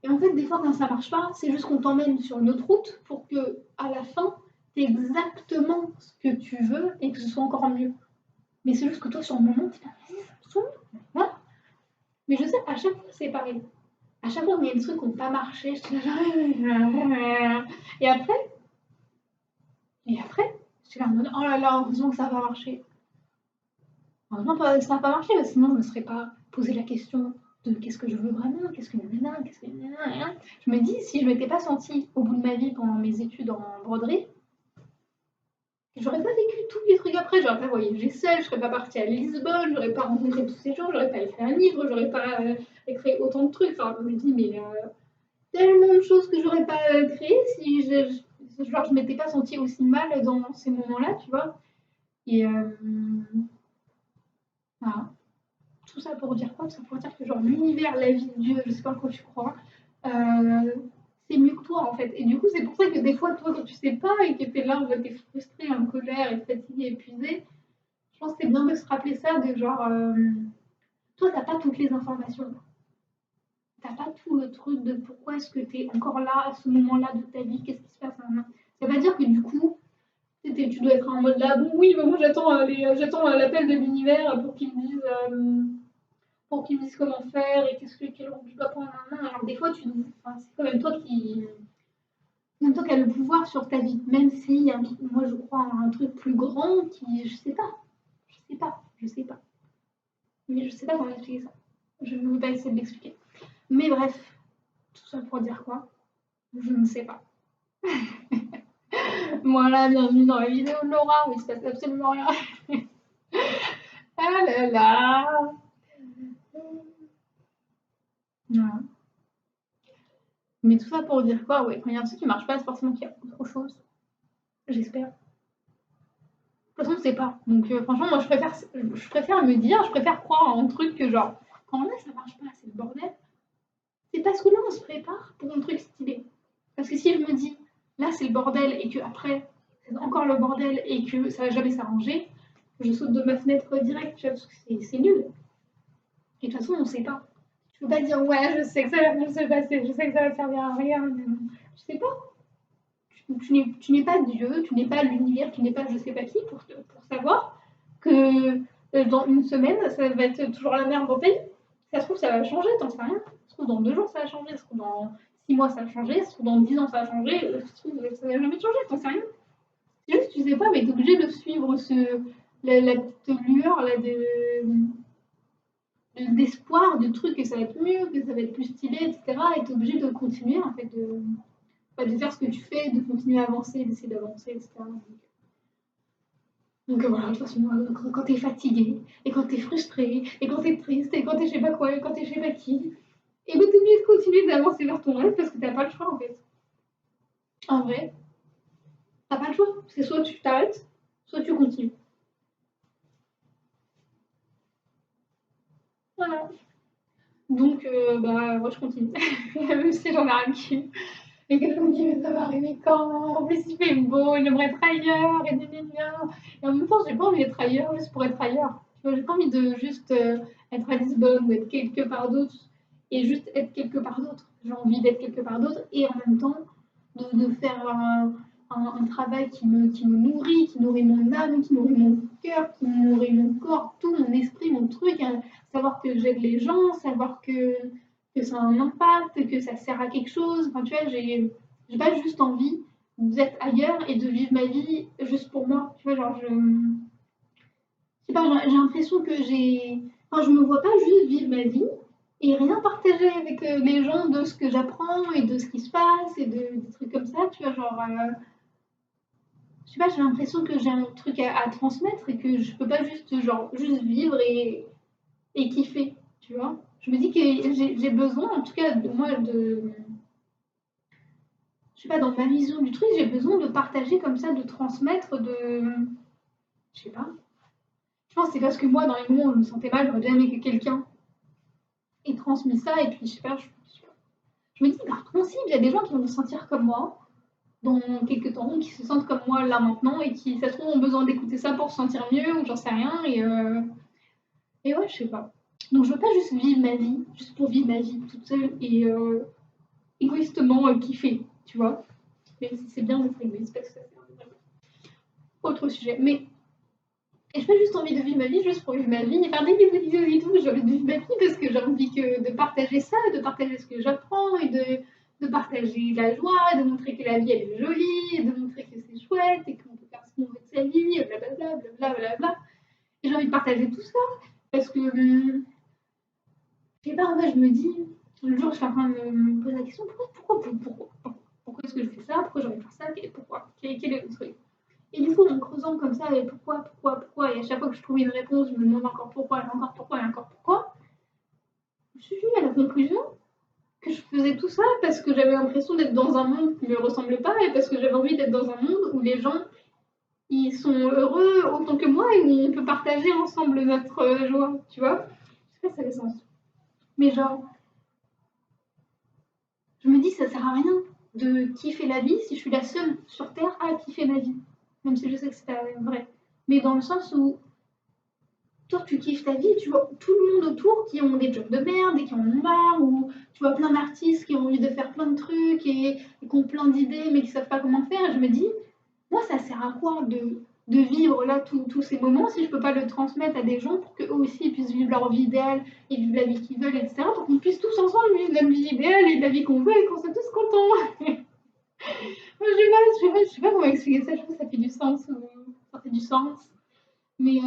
Et en fait, des fois, quand ça marche pas, c'est juste qu'on t'emmène sur une autre route pour que, à la fin, tu exactement ce que tu veux et que ce soit encore mieux. Mais c'est juste que toi, sur le moment, tu es là, vas-y, ça me saoule. Voilà. Mais je sais, à chaque fois, c'est pareil. À chaque fois, il y a des trucs qui n'ont pas marché, je suis là, et après, je suis là en mode, oh là là, heureusement que ça n'a pas marché. Heureusement que ça n'a pas marché, parce que sinon, je ne me serais pas posé la question de qu'est-ce que je veux vraiment, qu'est-ce que je me dis, si je ne m'étais pas sentie au bout de ma vie pendant mes études en broderie, j'aurais pas vécu tous les trucs après, j'aurais pas voyagé seule, je serais pas partie à Lisbonne, j'aurais pas rencontré tous ces gens, j'aurais pas écrit un livre, j'aurais pas créé autant de trucs. Enfin, je me dis, mais tellement de choses que j'aurais pas créées si je m'étais pas sentie aussi mal dans ces moments-là, tu vois. Et voilà. Tout ça pour dire quoi? Tout ça pour dire que genre l'univers, la vie, Dieu, je sais pas en quoi tu crois, c'est mieux que toi en fait. Et du coup, c'est pour ça que des fois, toi, quand tu sais pas et que t'es là, t'es frustré, en colère, et fatigué, épuisé, je pense que c'est bien de se rappeler ça, de genre, toi, t'as pas toutes les informations. T'as pas tout le truc de pourquoi est-ce que t'es encore là à ce moment-là de ta vie, qu'est-ce qui se passe maintenant. Ça veut pas dire que du coup, tu dois être en mode là, bon oui, mais moi j'attends l'appel de l'univers pour qu'ils me disent comment faire et quelle route je dois prendre en main. Alors des fois, enfin, c'est quand même toi qui as le pouvoir sur ta vie, même si moi je crois à un truc plus grand qui, je sais pas. Mais je sais pas comment expliquer ça. Je ne vais pas essayer de l'expliquer. Mais bref, tout ça pour dire quoi? Je ne sais pas. Voilà, bienvenue dans la vidéo de Laura où il se passe absolument rien. Ah là là. Voilà. Mais tout ça pour dire quoi? Ouais, quand il y a un truc qui marche pas, c'est forcément qu'il y a autre chose. J'espère. De toute façon, on sait pas. Donc franchement, moi je préfère me dire, je préfère croire en un truc que genre, quand là ça marche pas, c'est le bordel. C'est parce que là on se prépare pour un truc stylé. Parce que si je me dis, là c'est le bordel et que après c'est encore le bordel et que ça va jamais s'arranger, je saute de ma fenêtre direct, tu vois, parce que c'est nul. Et de toute façon, on sait pas. Je peux pas dire, ouais, je sais que ça va bien se passer, je sais que ça va servir à rien. Je sais pas. Tu n'es pas Dieu, tu n'es pas l'univers, tu n'es pas je sais pas qui pour savoir que dans une semaine, ça va être toujours la merde dans ta vie. Ça se trouve, ça va changer, t'en sais rien. Ça se trouve, dans 2 jours, ça va changer. Ça se trouve, dans 6 mois, ça va changer. Ça se trouve, dans 10 ans, ça va changer. Ça se trouve, ça va jamais changer, t'en sais rien. C'est juste, tu sais pas, mais t'es obligé de suivre la petite lueur là, d'espoir, de trucs que ça va être mieux, que ça va être plus stylé, etc. Et t'es obligé de continuer, en fait, de faire ce que tu fais, de continuer à avancer, d'essayer d'avancer, etc. Donc voilà, de toute façon, quand t'es fatigué, et quand t'es frustré, et quand t'es triste, et quand t'es je sais pas quoi, et quand t'es je sais pas qui, et ben t'es obligé de continuer d'avancer vers ton rêve parce que t'as pas le choix en fait. En vrai, t'as pas le choix. C'est soit tu t'arrêtes, soit tu continues. Voilà. Donc, bah, moi je continue. Même si j'en ai rien qui. Et quelqu'un me dit, mais ça va arriver quand? En plus, il fait beau, il aimerait être ailleurs, et gna. Et en même temps, j'ai pas envie d'être ailleurs juste pour être ailleurs. Tu vois, j'ai pas envie de juste être à Lisbonne ou être quelque part d'autre et juste être quelque part d'autre. J'ai envie d'être quelque part d'autre et en même temps de faire un travail qui me nourrit, qui nourrit mon âme, qui nourrit mon cœur, qui nourrit mon corps, tout mon esprit, mon truc. Hein. Savoir que j'aide les gens, savoir que ça a un impact, que ça sert à quelque chose. Enfin, tu vois, j'ai pas juste envie d'être ailleurs et de vivre ma vie juste pour moi. Tu vois, genre, je sais pas, j'ai l'impression que enfin, je me vois pas juste vivre ma vie et rien partager avec les gens de ce que j'apprends et de ce qui se passe et des trucs comme ça. Tu vois, genre, je sais pas, j'ai l'impression que j'ai un truc à transmettre et que je peux pas juste vivre et kiffer. Tu vois, je me dis que j'ai besoin, en tout cas, de moi, je sais pas, dans ma vision du truc, j'ai besoin de partager comme comme ça de transmettre je sais pas. Je pense que c'est parce que moi, dans les moments où je me sentais mal, j'aurais bien aimé que quelqu'un ait transmis ça. Et puis, je sais pas, je me dis, par contre, il y a des gens qui vont se sentir comme moi dans quelques temps, qui se sentent comme moi là maintenant et qui, ça se trouve, ont besoin d'écouter ça pour se sentir mieux ou j'en sais rien. Et ouais, je sais pas. Donc, je veux pas juste vivre ma vie, juste pour vivre ma vie toute seule et égoïstement kiffer, tu vois. Même si c'est bien d'être égoïste parce que ça, c'est un autre sujet. Mais j'ai pas juste envie de vivre ma vie juste pour vivre ma vie et faire des vidéos et tout. J'ai envie de vivre ma vie parce que j'ai envie de partager ça, de partager ce que j'apprends et de partager la joie, de montrer que la vie elle est jolie, de montrer que c'est chouette et qu'on peut faire ce qu'on veut de sa vie, blablabla, blablabla. Et j'ai envie de partager tout ça parce que, je sais pas, en fait, je me dis, le jour où je suis en train de me poser la question, pourquoi est-ce que je fais ça, pourquoi j'ai envie de faire ça, pourquoi, quel est le truc. Et du coup, en creusant comme ça, et pourquoi, et à chaque fois que je trouve une réponse, je me demande encore pourquoi, et encore pourquoi, et encore pourquoi, je me suis venue à la conclusion que je faisais tout ça parce que j'avais l'impression d'être dans un monde qui ne me ressemblait pas, et parce que j'avais envie d'être dans un monde où les gens, ils sont heureux autant que moi, et où on peut partager ensemble notre joie, tu vois. Je sais pas si ça fait sens. Mais genre, je me dis, ça sert à rien de kiffer la vie si je suis la seule sur Terre à kiffer ma vie. Même si je sais que c'est pas vrai. Mais dans le sens où toi, tu kiffes ta vie, tu vois tout le monde autour qui ont des jobs de merde et qui en ont marre, ou tu vois plein d'artistes qui ont envie de faire plein de trucs et qui ont plein d'idées mais qui savent pas comment faire. Et je me dis, moi, ça sert à quoi de vivre là tous ces moments si je peux pas le transmettre à des gens pour qu'eux aussi ils puissent vivre leur vie idéale et vivre la vie qu'ils veulent, etc. Pour qu'on puisse tous ensemble vivre la vie idéale et la vie qu'on veut et qu'on soit tous contents. Je sais pas comment expliquer ça, je trouve que ça fait du sens. Ça fait du sens. Mais tu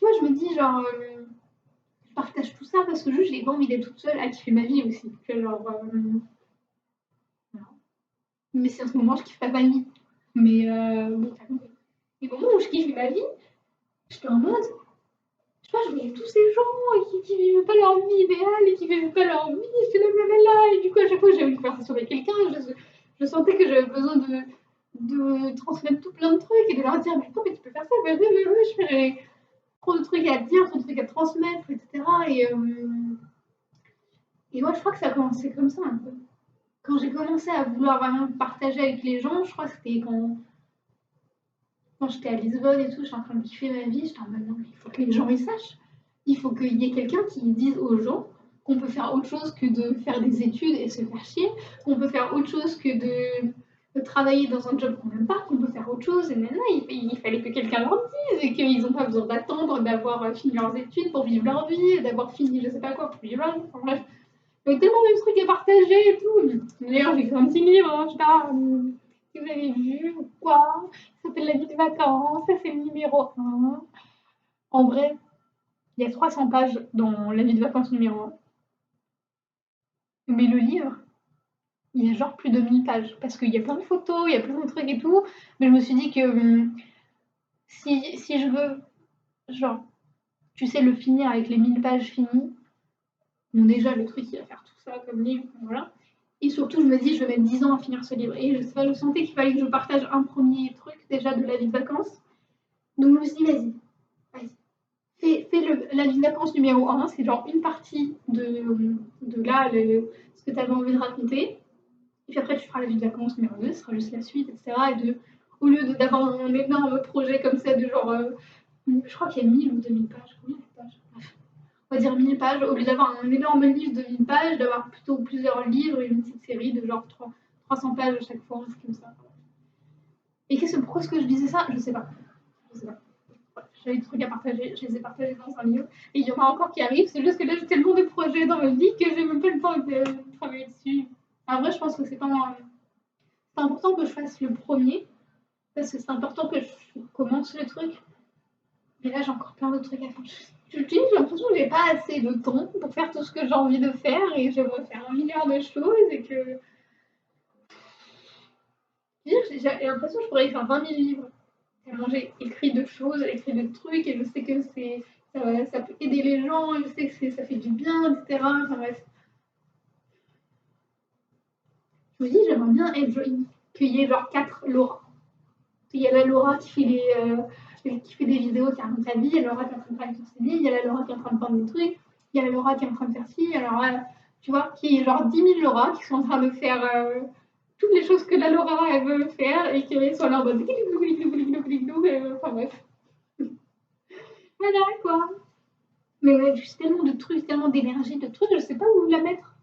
vois, je me dis, genre, je partage tout ça parce que juste j'ai pas envie d'être toute seule à kiffer ma vie aussi. Tu vois, genre, voilà. Mais si en ce moment je kiffe pas ma vie. Mais bon, t'as compris. Les moments où je kiffe ma vie, j'étais en mode, tu vois, je voyais tous ces gens qui vivent pas leur vie idéale et qui vivent pas leur vie, j'étais là, et du coup, à chaque fois que j'avais une conversation avec quelqu'un, je sentais que j'avais besoin de transmettre tout plein de trucs et de leur dire, mais attends, mais tu peux faire ça, mais j'avais trop de trucs à dire, trop de trucs à transmettre, etc. Et ouais, je crois que ça a commencé comme ça un peu. Quand j'ai commencé à vouloir vraiment partager avec les gens, je crois que c'était quand j'étais à Lisbonne et tout, je suis en train de kiffer ma vie, j'étais en mode non, mais il faut que les gens y sachent. Il faut qu'il y ait quelqu'un qui dise aux gens qu'on peut faire autre chose que de faire des études et se faire chier, qu'on peut faire autre chose que de travailler dans un job qu'on n'aime pas, qu'on peut faire autre chose. Et maintenant, il fallait que quelqu'un leur dise et qu'ils n'ont pas besoin d'attendre d'avoir fini leurs études pour vivre leur vie, d'avoir fini je sais pas quoi pour vivre leur vie. Enfin, bref, il y a tellement de trucs à partager et tout. D'ailleurs, j'ai écrit un petit livre, hein, je sais pas si vous avez vu ou quoi. Ça s'appelle La vie de vacances, ça c'est le numéro 1. En vrai, il y a 300 pages dans La vie de vacances numéro 1. Mais le livre, il y a genre plus de 1000 pages. Parce qu'il y a plein de photos, il y a plein de trucs et tout. Mais je me suis dit que si je veux, genre, tu sais, le finir avec les 1000 pages finies, bon, déjà, le truc, il va faire tout ça comme livre, voilà. Et surtout, je me dis, je vais mettre 10 ans à finir ce livre. Et je sais pas, je sentais qu'il fallait que je partage un premier truc déjà de La vie de vacances. Donc je me suis dit, vas-y. Fais la vie de vacances numéro 1, c'est genre une partie de là, ce que tu avais envie de raconter. Et puis après, tu feras la vie de vacances numéro 2, ce sera juste la suite, etc. Au lieu d'avoir un énorme projet comme ça, de genre, je crois qu'il y a 1000 ou 2000 pages. Combien de pages? Bref, on va dire 1000 pages. Au lieu d'avoir un énorme livre de 1000 pages, d'avoir plutôt plusieurs livres et une petite série de genre 300 pages à chaque fois, un truc comme ça. Et pourquoi est-ce que je disais ça? Je sais pas. Je sais pas. J'avais des trucs à partager, je les ai partagés dans un livre. Et il y en a encore qui arrivent, c'est juste que là j'ai tellement de projets dans ma vie que j'ai même pas le temps de travailler dessus. En vrai, je pense que c'est important que je fasse le premier, parce que c'est important que je commence le truc. Mais là j'ai encore plein d'autres trucs à faire. J'ai l'impression que j'ai pas assez de temps pour faire tout ce que j'ai envie de faire et j'aimerais faire 1 milliard de choses et que. J'ai l'impression que je pourrais écrire 20 000 livres. Tellement j'ai écrit de choses, j'ai écrit de trucs et je sais que ça peut aider les gens, je sais que ça fait du bien, etc. Enfin bref. Je me dis, j'aimerais bien être qu'il y ait genre 4 Laura. Il y a la Laura qui fait des vidéos, qui raconte sa vie, il y a Laura qui est en train de travailler sur ses livres, il y a la Laura qui est en train de prendre des trucs, il y a la Laura qui est en train de faire ci, alors tu vois, qui est genre 10 000 Laura qui sont en train de faire toutes les choses que la Laura elle veut faire et qui sont là en mode enfin bref. Voilà quoi. Mais ouais, juste tellement de trucs, tellement d'énergie, de trucs, je sais pas où la mettre.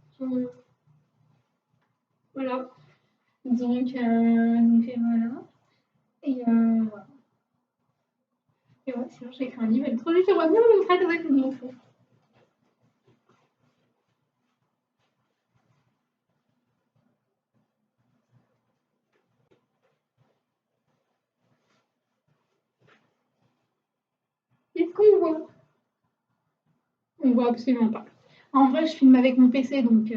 Voilà. Donc voilà. Et voilà. Et ouais, sinon j'ai écrit un livre, trop j'aimerais bien me montrer avec mon enfant. Qu'est-ce qu'on voit? On voit absolument pas. En vrai, je filme avec mon PC, donc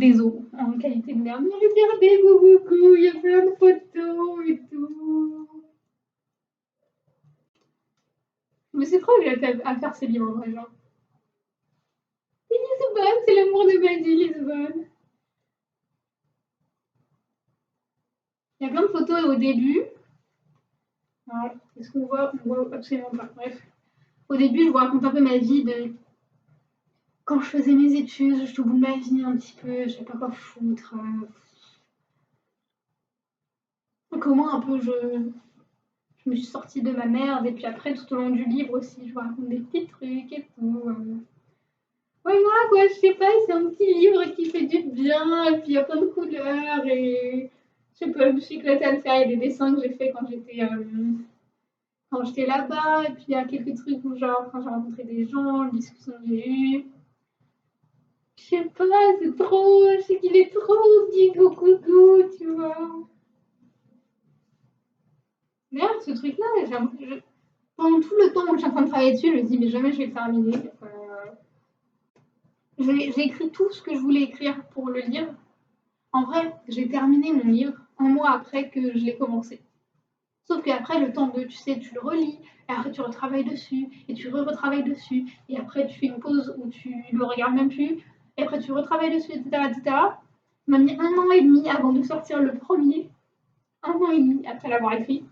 désolé, en qualité de merde. Mais regardez, beaucoup, il y a plein de photos et tout. Mais c'est trop agréable à faire ces livres en vrai, genre. C'est Lisbonne, c'est l'amour de ma vie, Lisbonne. Il y a plein de photos au début. Alors, est-ce qu'on voit? On voit absolument pas. Bref. Au début, je vous raconte un peu ma vie de quand je faisais mes études, je te bout de ma vie un petit peu, je sais pas quoi foutre. Comment un peu je me suis sortie de ma merde, et puis après, tout au long du livre aussi, je vous raconte des petits trucs et tout. Ouais, voilà quoi, je sais pas, c'est un petit livre qui fait du bien, et puis il y a plein de couleurs, et je sais pas, je me suis éclatée à le faire. Il y a des dessins que j'ai fait quand j'étais là-bas, et puis il y a quelques trucs où, genre, quand j'ai rencontré des gens, les discussions que j'ai eues. Je sais pas, c'est trop, je sais qu'il est trop petit, coucou, tu vois. D'ailleurs, ce truc-là, pendant tout le temps où je suis en train de travailler dessus, je me dis, mais jamais je vais le terminer. J'ai écrit tout ce que je voulais écrire pour le livre. En vrai, j'ai terminé mon livre un mois après que je l'ai commencé. Sauf qu'après, le temps de, tu sais, tu le relis, et après tu retravailles dessus, et tu retravailles dessus, et après tu fais une pause où tu le regardes même plus, et après tu retravailles dessus, etc. etc. Ça m'a mis 1 an et demi avant de sortir le premier, 1 an et demi après l'avoir écrit.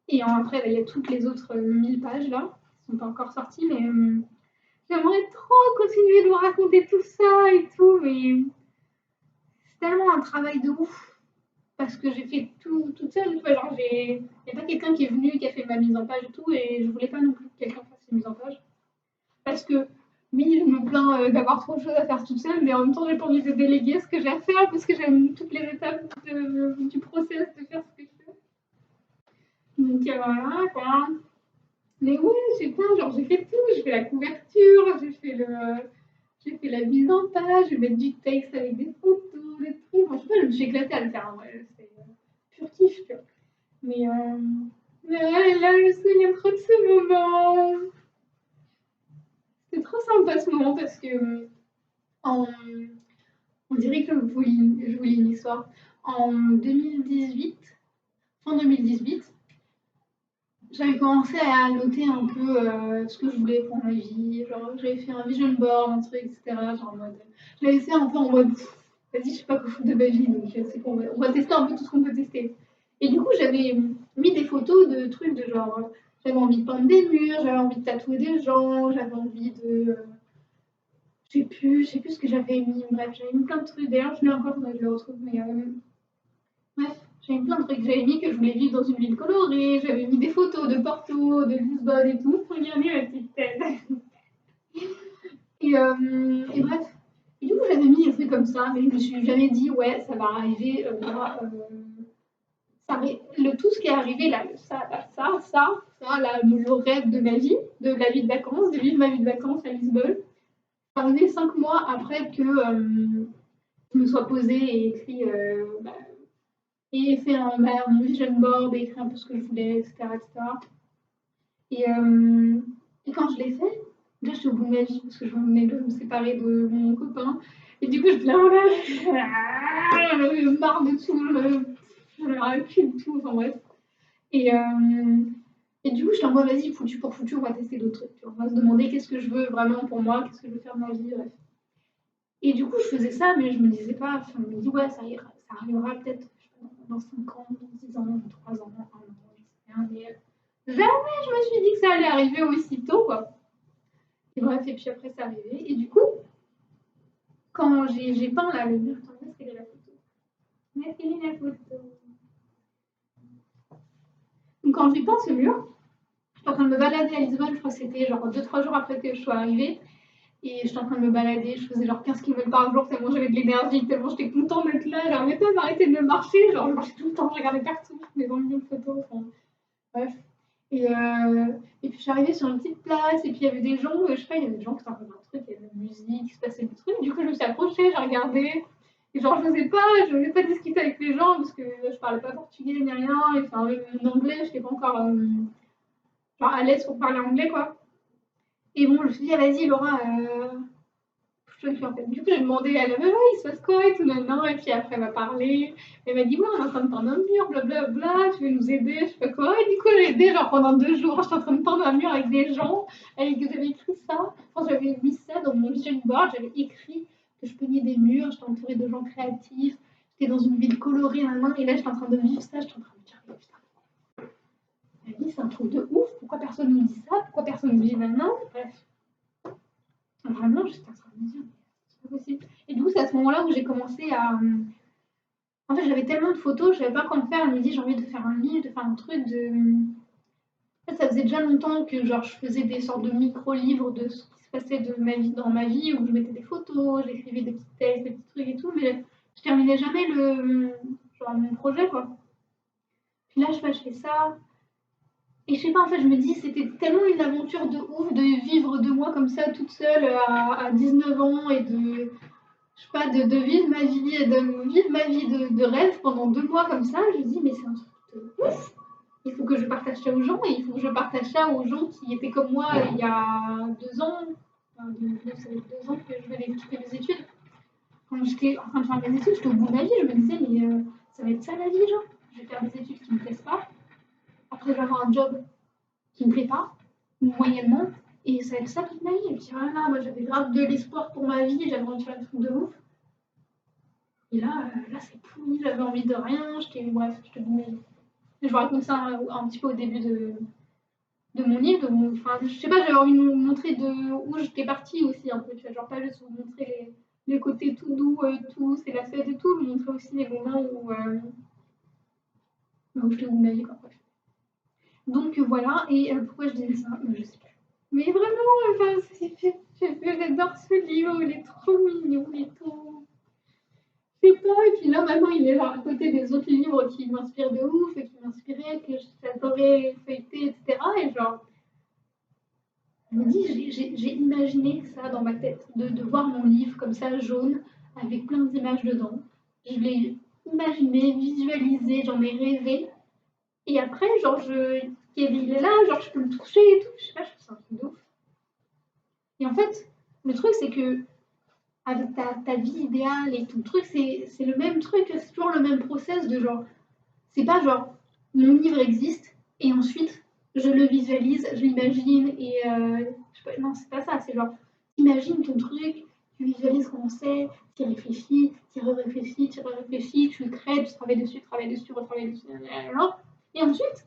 Et après, il y a toutes les autres 1000 pages là, qui sont pas encore sorties, mais j'aimerais trop continuer de vous raconter tout ça et tout, mais c'est tellement un travail de ouf parce que j'ai fait tout toute seule. Tu vois, genre, il n'y a pas quelqu'un qui est venu, qui a fait ma mise en page et tout, et je voulais pas non plus que quelqu'un fasse une mise en page. Parce que, oui, je me plains d'avoir trop de choses à faire toute seule, mais en même temps, j'ai pas envie de déléguer ce que j'ai à faire parce que j'aime toutes les étapes du process de faire ce que je fais. Donc voilà, quoi. Mais ouais, je sais pas, genre j'ai fait tout, j'ai fait la couverture, j'ai fait la mise en page, je vais mettre du texte avec des photos, des trucs. Enfin, je sais pas, je me suis éclatée à le faire en vrai, c'est pur kiff, tu vois. Mais, ouais, là, je me souviens trop de ce moment. C'était trop sympa ce moment parce que en, on dirait que je vous lis une histoire. En 2018, fin 2018, j'avais commencé à noter un peu ce que je voulais pour ma vie. Genre, j'avais fait un vision board, un truc, etc. Genre, en mode, je l'avais fait un peu en mode, vas-y, je sais pas quoi foutre de ma vie, donc c'est qu'on on va tester un peu tout ce qu'on peut tester. Et du coup, j'avais mis des photos de trucs de genre, j'avais envie de peindre des murs, j'avais envie de tatouer des gens, j'avais envie de. Je sais plus ce que j'avais mis. Bref, j'avais mis plein de trucs. D'ailleurs, je l'ai encore, je le retrouve, mais. Bref, j'avais mis plein de trucs. J'avais mis que je voulais vivre dans une ville colorée, j'avais mis des photos de Porto, de Lisbonne et tout. Regardez ma petite tête. Et bref. Et du coup, j'avais mis des trucs comme ça, mais je me suis jamais dit, ouais, ça va arriver. Tout ce qui est arrivé là, ça, là, le rêve de ma vie, de la vie de vacances, de vivre ma vie de vacances à Lisbonne, c'est arrivé 5 mois après que je me sois posée et écrit, et fait mon vision board et écrit un peu ce que je voulais, etc. etc. Et, euh, et quand je l'ai fait, là, je suis au bout de ma vie parce que je venais de me séparer de mon copain. Et du coup, je là, j'en avais marre de tout, j'en avais rien de tout, enfin bref. Et, et du coup, je suis en mode, vas-y, foutu pour foutu, on va tester d'autres trucs. On va se demander qu'est-ce que je veux vraiment pour moi, qu'est-ce que je veux faire de ma vie, bref. Et du coup, je faisais ça, mais je me disais pas, enfin, je me dis, ouais, ça ira, ça arrivera peut-être dans 5 ans, dans 10 ans, dans 3 ans, 1 an, je sais rien. Mais jamais je me suis dit que ça allait arriver aussitôt, quoi. Et bref, et puis après, c'est arrivé. Et du coup, quand j'ai peint là, le mur, attends, où est-ce qu'elle est la photo? Où est-ce qu'elle est la photo? Donc, quand j'ai peint ce mur, j'étais en train de me balader à Lisbonne, je crois que c'était genre 2-3 jours après que je sois arrivée. Et j'étais en train de me balader, je faisais genre 15 km par jour, tellement j'avais de l'énergie, tellement j'étais contente d'être là, j'arrivais pas à m'arrêter de marcher, genre je marchais tout le temps, je regardais partout, je faisais dans le milieu de photos, enfin, bref. Et puis je suis arrivée sur une petite place, et puis il y avait des gens, je sais pas, il y avait des gens qui étaient en train de faire un truc, il y avait de la musique, il se passait des trucs, du coup je me suis approchée, j'ai regardé, et genre je n'osais pas discuter avec les gens, parce que je parlais pas portugais ni rien, et enfin, même mon anglais, je n'étais pas encore genre, à l'aise pour parler anglais, quoi. Et bon, je me suis dit, ah, vas-y Laura, en fait. Du coup, j'ai demandé à la meuf, il se passe quoi et tout, maintenant. Et puis après, elle m'a parlé. Elle m'a dit, ouais, on est en train de tendre un mur, blablabla, tu veux nous aider, je sais pas quoi. Et du coup, j'ai aidé, genre pendant 2 jours, j'étais en train de tendre un mur avec des gens. J'avais écrit ça. Enfin, j'avais mis ça dans mon vision board, j'avais écrit que je peignais des murs, j'étais entourée de gens créatifs, j'étais dans une ville colorée, main. Et là, j'étais en train de vivre ça, j'étais en train de me dire, mais putain, la vie, c'est un truc de ouf. Pourquoi personne nous dit ça? Pourquoi personne nous dit maintenant? Bref. Vraiment, j'étais en train de me dire, c'est pas possible. Et du coup, c'est à ce moment-là où j'ai commencé à. En fait, j'avais tellement de photos, je savais pas quoi faire. Je me dis, j'ai envie de faire un livre, de faire un truc de. En fait, ça faisait déjà longtemps que genre, je faisais des sortes de micro-livres de ce qui se passait de ma vie dans ma vie, où je mettais des photos, j'écrivais des petits textes, des petits trucs et tout, mais je terminais jamais genre, mon projet, quoi. Puis là, je fais ça. Et je sais pas, en fait, je me dis, c'était tellement une aventure de ouf de vivre 2 mois comme ça, toute seule, à 19 ans, et de, je sais pas, de vivre ma vie, de rêve pendant 2 mois comme ça. Je me dis, mais c'est un truc de ouf. Il faut que je partage ça aux gens, et il faut que je partage ça aux gens qui étaient comme moi il y a 2 ans. Enfin, ça fait 2 ans que je venais de quitter mes études. Quand j'étais en train de faire mes études, j'étais au bout de ma vie. Je me disais, mais ça va être ça la vie, genre. Je vais faire des études qui me plaisent pas. Après, je vais avoir un job qui me plaît pas, ou moyennement, et ça va être ça toute ma vie. Et puis voilà, moi j'avais grave de l'espoir pour ma vie, j'avais envie de faire un truc de ouf. Et là c'est pourri, j'avais envie de rien, bref, je te dis, je vous raconte ça un petit peu au début de mon livre. Enfin, je sais pas, j'avais envie de vous montrer de où j'étais partie aussi un peu, tu vois, genre pas juste vous montrer les côtés tout doux, tout, c'est la fête et tout, vous montrer aussi les moments où j'étais au bout de ma vie, quoi. Bref. Donc voilà, et pourquoi je disais ça? Je sais plus. Mais vraiment, enfin, j'adore ce livre, il est trop mignon et tout. Je sais pas, et puis là maintenant il est genre à côté des autres livres qui m'inspirent de ouf et qui m'inspiraient, que j'adorais feuilleter, etc. Et genre, je me dis, j'ai imaginé ça dans ma tête, de voir mon livre comme ça, jaune, avec plein d'images dedans. Je l'ai imaginé, visualisé, j'en ai rêvé. Et après, genre, il est là, genre, je peux le toucher et tout. Je sais pas, je trouve ça un truc de ouf. Et en fait, le truc, c'est que avec ta vie idéale et tout le truc, c'est le même truc, c'est toujours le même process de genre, c'est pas genre, mon livre existe et ensuite je le visualise, je l'imagine et je sais pas, non, c'est pas ça, c'est genre, imagine ton truc, tu visualises comment c'est, tu y réfléchis, tu y réfléchis, tu y réfléchis, tu le crées, tu travailles dessus, retravailles dessus, et ensuite,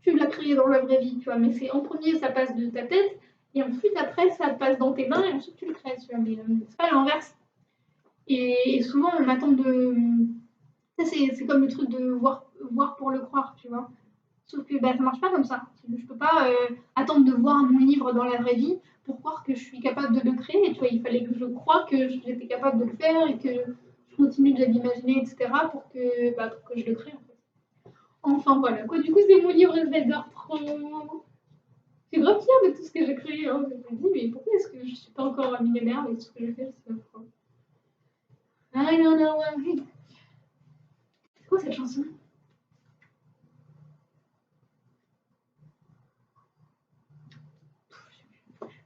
tu l'as créé dans la vraie vie, tu vois, mais c'est en premier, ça passe de ta tête, et ensuite, après, ça passe dans tes mains, et ensuite, tu le crées, tu vois, mais c'est pas l'inverse. Et souvent, on attend de. Ça, c'est comme le truc de voir pour le croire, tu vois. Sauf que bah, ça marche pas comme ça. Je peux pas attendre de voir mon livre dans la vraie vie pour croire que je suis capable de le créer. Tu vois, il fallait que je croie que j'étais capable de le faire et que je continue de l'imaginer, etc. Pour que je le crée, en fait. Enfin, voilà. Quoi, du coup, c'est mon livre et je l'adore trop. Je suis grave fière de tout ce que j'ai créé. Hein. Je me dis, mais pourquoi est-ce que je suis pas encore millionnaire avec tout ce que je fais? Je sais pas pourquoi. I don't know why. C'est quoi cette chanson?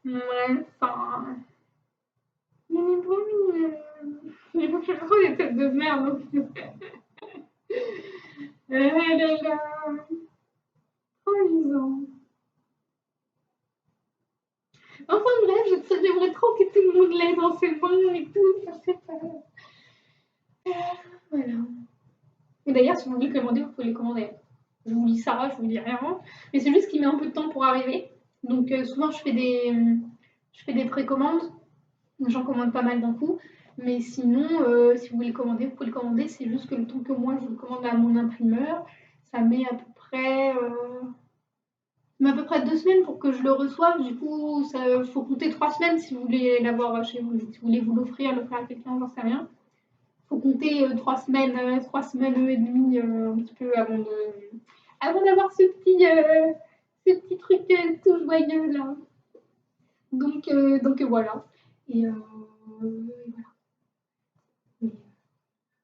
Ouais, enfin. Mais bon, j'ai trop des têtes de merde. Ah là là. Trop amusant. Enfin bref, j'aimerais trop que tout le monde l'aide dans ses mains et tout. Ça, c'est pas. Voilà. Et d'ailleurs, si vous voulez commander, vous pouvez les commander. Je vous dis ça, je vous dis rien. Mais c'est juste qu'il met un peu de temps pour arriver. Donc souvent, je fais des précommandes. J'en commande pas mal d'un coup. Mais sinon, si vous voulez le commander, vous pouvez le commander. C'est juste que le temps que moi, je le commande à mon imprimeur, ça met à peu près 2 semaines pour que je le reçoive. Du coup, ça faut compter 3 semaines si vous voulez l'avoir chez vous. Si vous voulez vous l'offrir à quelqu'un, j'en sais rien. Faut compter 3 semaines et demie un petit peu avant d'avoir ce petit truc tout joyeux là. Donc voilà. Et voilà.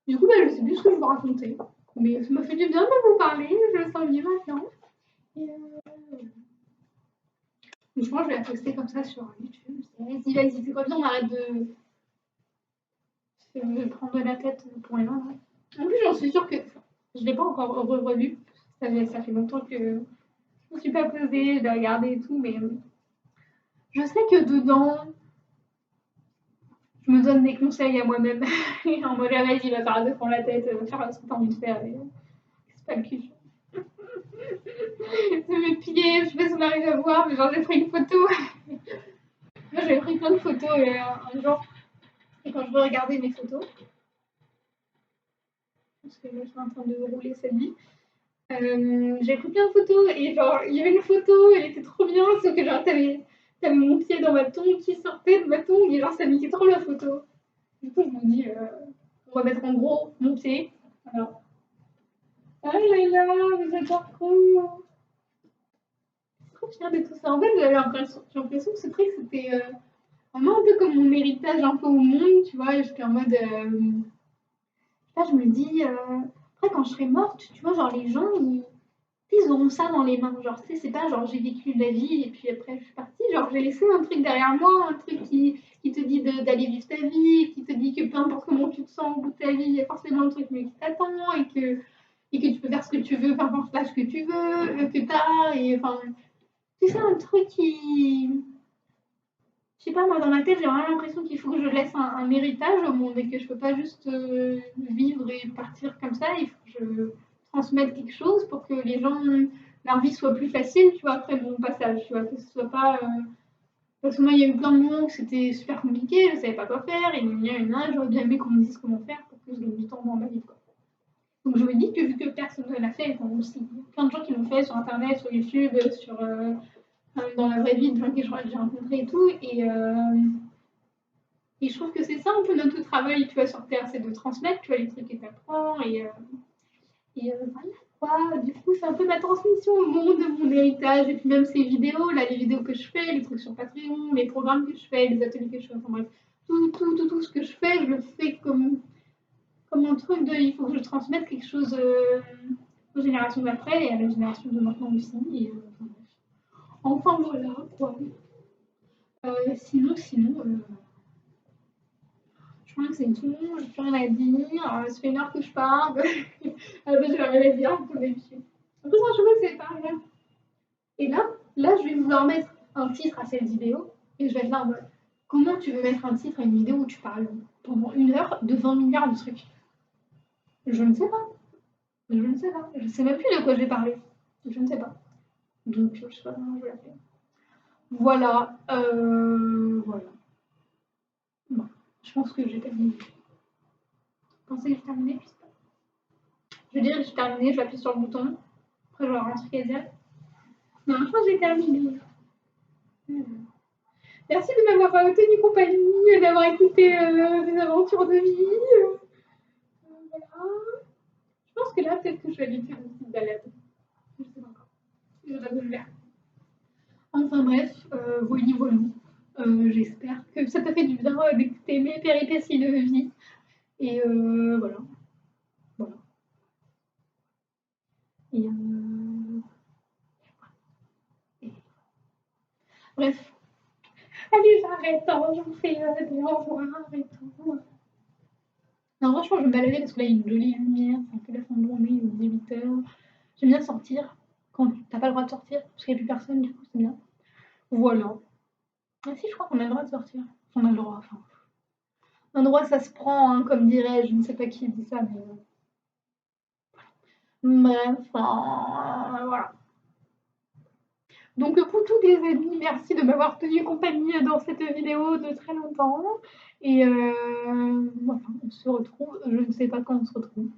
Du coup, je sais plus ce que je veux raconter. Mais ça m'a fait du bien de vous parler, je le sens mieux maintenant. Et je pense que je vais la poster comme ça sur YouTube. Vas-y, c'est quoi bien, on arrête de me prendre la tête pour rien. En plus, j'en suis sûre que je ne l'ai pas encore revu. Ça fait longtemps que je ne me suis pas posée, de regarder et tout, mais je sais que dedans, je me donne des conseils à moi-même. En mode, ah, vas-y, va faire de prendre la tête, faire ce que tu as envie de faire. C'est pas le cul. De mes pieds, je sais pas si on arrive à voir, mais genre, j'ai pris une photo. Moi, j'avais pris plein de photos un jour. Et quand je veux regarder mes photos, parce que là, je suis en train de rouler cette vie. J'ai pris plein de photos et genre il y avait une photo, elle était trop bien, sauf que genre t'avais mon pied dans ma tongue qui sortait de ma tongue et genre ça niquait trop la photo. Du coup je me dis on va mettre en gros mon pied. Voilà. Ah là là, mais j'adore trop. C'est trop fière de tout ça. En fait j'ai l'impression que ce truc c'était vraiment un peu comme mon héritage un peu au monde, tu vois, et j'étais en mode là je me dis après quand je serai morte, tu vois, genre les gens ils auront ça dans les mains. Genre, tu sais, c'est pas genre j'ai vécu de la vie et puis après je suis partie. Genre, j'ai laissé un truc derrière moi, un truc qui te dit d'aller vivre ta vie, qui te dit que peu importe comment tu te sens au bout de ta vie, il y a forcément un truc mieux qui t'attend et que tu peux faire ce que tu veux, peu importe l'âge que tu veux, que t'as. Et enfin, tu sais, un truc qui. Je sais pas, moi dans ma tête, j'ai vraiment l'impression qu'il faut que je laisse un héritage au monde et que je peux pas juste vivre et partir comme ça. Il faut que je transmette quelque chose pour que les gens, leur vie soit plus facile, tu vois, après mon passage, tu vois, que ce soit pas. Parce que moi, il y a eu plein de moments où c'était super compliqué, je savais pas quoi faire, et il y a une âge, j'aurais bien aimé qu'on me dise comment faire pour que je gagne du temps dans ma vie, quoi. Donc je me dis que vu que personne ne l'a fait, enfin, aussi, plein de gens qui l'ont fait sur internet, sur YouTube, dans la vraie vie, de gens que j'ai rencontrés et tout, et je trouve que c'est ça un peu notre travail, tu vois, sur Terre, c'est de transmettre, tu vois, les trucs que tu apprends. Voilà, quoi. Du coup, c'est un peu ma transmission au monde, mon héritage. Et puis même ces vidéos, là, les vidéos que je fais, les trucs sur Patreon, les programmes que je fais, les ateliers que je fais, enfin bref, tout ce que je fais, je le fais comme un truc de, il faut que je transmette quelque chose aux générations d'après et à la génération de maintenant aussi. Enfin voilà, quoi. Sinon, je crois que c'est tout. J'ai plus rien à dire. Ça fait 1 heure que je parle. J'ai rien à dire, comme d'habitude. En plus, moi, je vois que c'est pas rien. Et là, je vais vouloir mettre un titre à cette vidéo. Et je vais être là en mode comment tu veux mettre un titre à une vidéo où tu parles pendant 1 heure de 20 milliards de trucs? Je ne sais pas. Je ne sais pas. Je ne sais même plus de quoi je vais parler. Je ne sais pas. Donc, je ne sais pas comment je vais la faire. Voilà. Voilà. Bon. Je pense que j'ai terminé. Je pensais que j'ai terminé. Je veux dire, j'ai terminé, je vais appuyer sur le bouton. Après, je vais rentrer direct. Non, je pense que j'ai terminé. Merci de m'avoir tenu compagnie, d'avoir écouté mes aventures de vie. Voilà. Je pense que là, peut-être que je vais aller faire une petite balade. Je sais pas encore. Je dois le faire. Enfin bref, voilà. J'espère que ça t'a fait du bien d'écouter mes péripéties de vie. Et voilà. Voilà. Et, et... Bref. Allez, j'arrête. Hein, j'en fais des au revoir et tout. Non, franchement, je vais me balader parce que là, il y a une jolie lumière. C'est un peu la fin de journée, il est 8 h. J'aime bien sortir quand t'as pas le droit de sortir parce qu'il n'y a plus personne, du coup, c'est bien. Voilà. Ah si, je crois qu'on a le droit de sortir. On a le droit, enfin. Un droit, ça se prend, hein, comme dirait, je ne sais pas qui dit ça, mais Bref, voilà. Donc pour tous les amis, merci de m'avoir tenu compagnie dans cette vidéo de très longtemps et voilà, on se retrouve, je ne sais pas quand on se retrouve.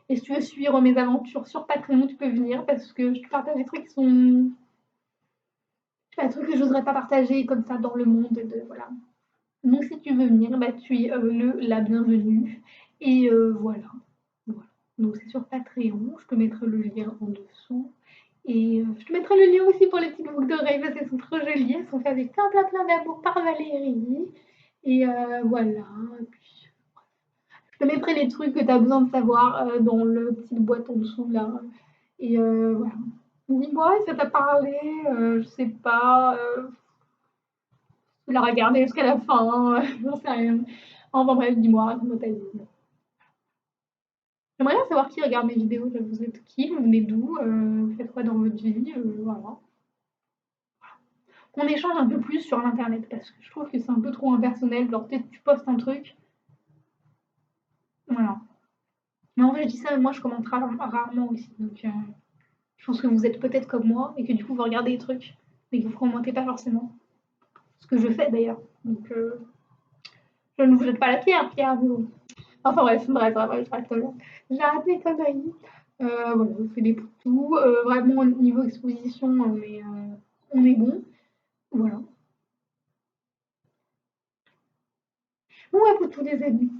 Et si tu veux suivre mes aventures sur Patreon, tu peux venir parce que je te partage des trucs qui sont des trucs que j'oserais pas partager comme ça dans le monde de voilà. Donc si tu veux venir, bah tu es la bienvenue et voilà. Voilà. Donc c'est sur Patreon, je te mettrai le lien en dessous. Et je te mettrai le lien aussi pour les petites boucles d'oreilles parce qu'elles sont trop jolies. Elles sont faites avec plein d'amour par Valérie. Et voilà. Et puis, je te mettrai les trucs que tu as besoin de savoir dans le petite boîte en dessous là. Et voilà. Dis-moi si ça t'a parlé, je sais pas. Tu l'as regardé jusqu'à la fin, j'en sais rien. Enfin bref, dis-moi, raconte-moi ta vie. J'aimerais bien savoir qui regarde mes vidéos. Vous êtes qui? Vous venez d'où? Vous faites quoi dans votre vie? Voilà. Qu'on échange un peu plus sur l'internet parce que je trouve que c'est un peu trop impersonnel. Genre, peut-être tu postes un truc. Voilà. Mais en vrai, je dis ça, mais moi, je commente rarement aussi. Donc, je pense que vous êtes peut-être comme moi et que du coup, vous regardez des trucs, mais que vous commentez pas forcément. Ce que je fais d'ailleurs. Donc, je ne vous jette pas la pierre, Pierre. Mais bon. Enfin, bref, j'ai arrêté les conneries. Voilà, on fait des poutous. Vraiment, au niveau exposition, on est bon. Voilà. Bon, à tous les amis.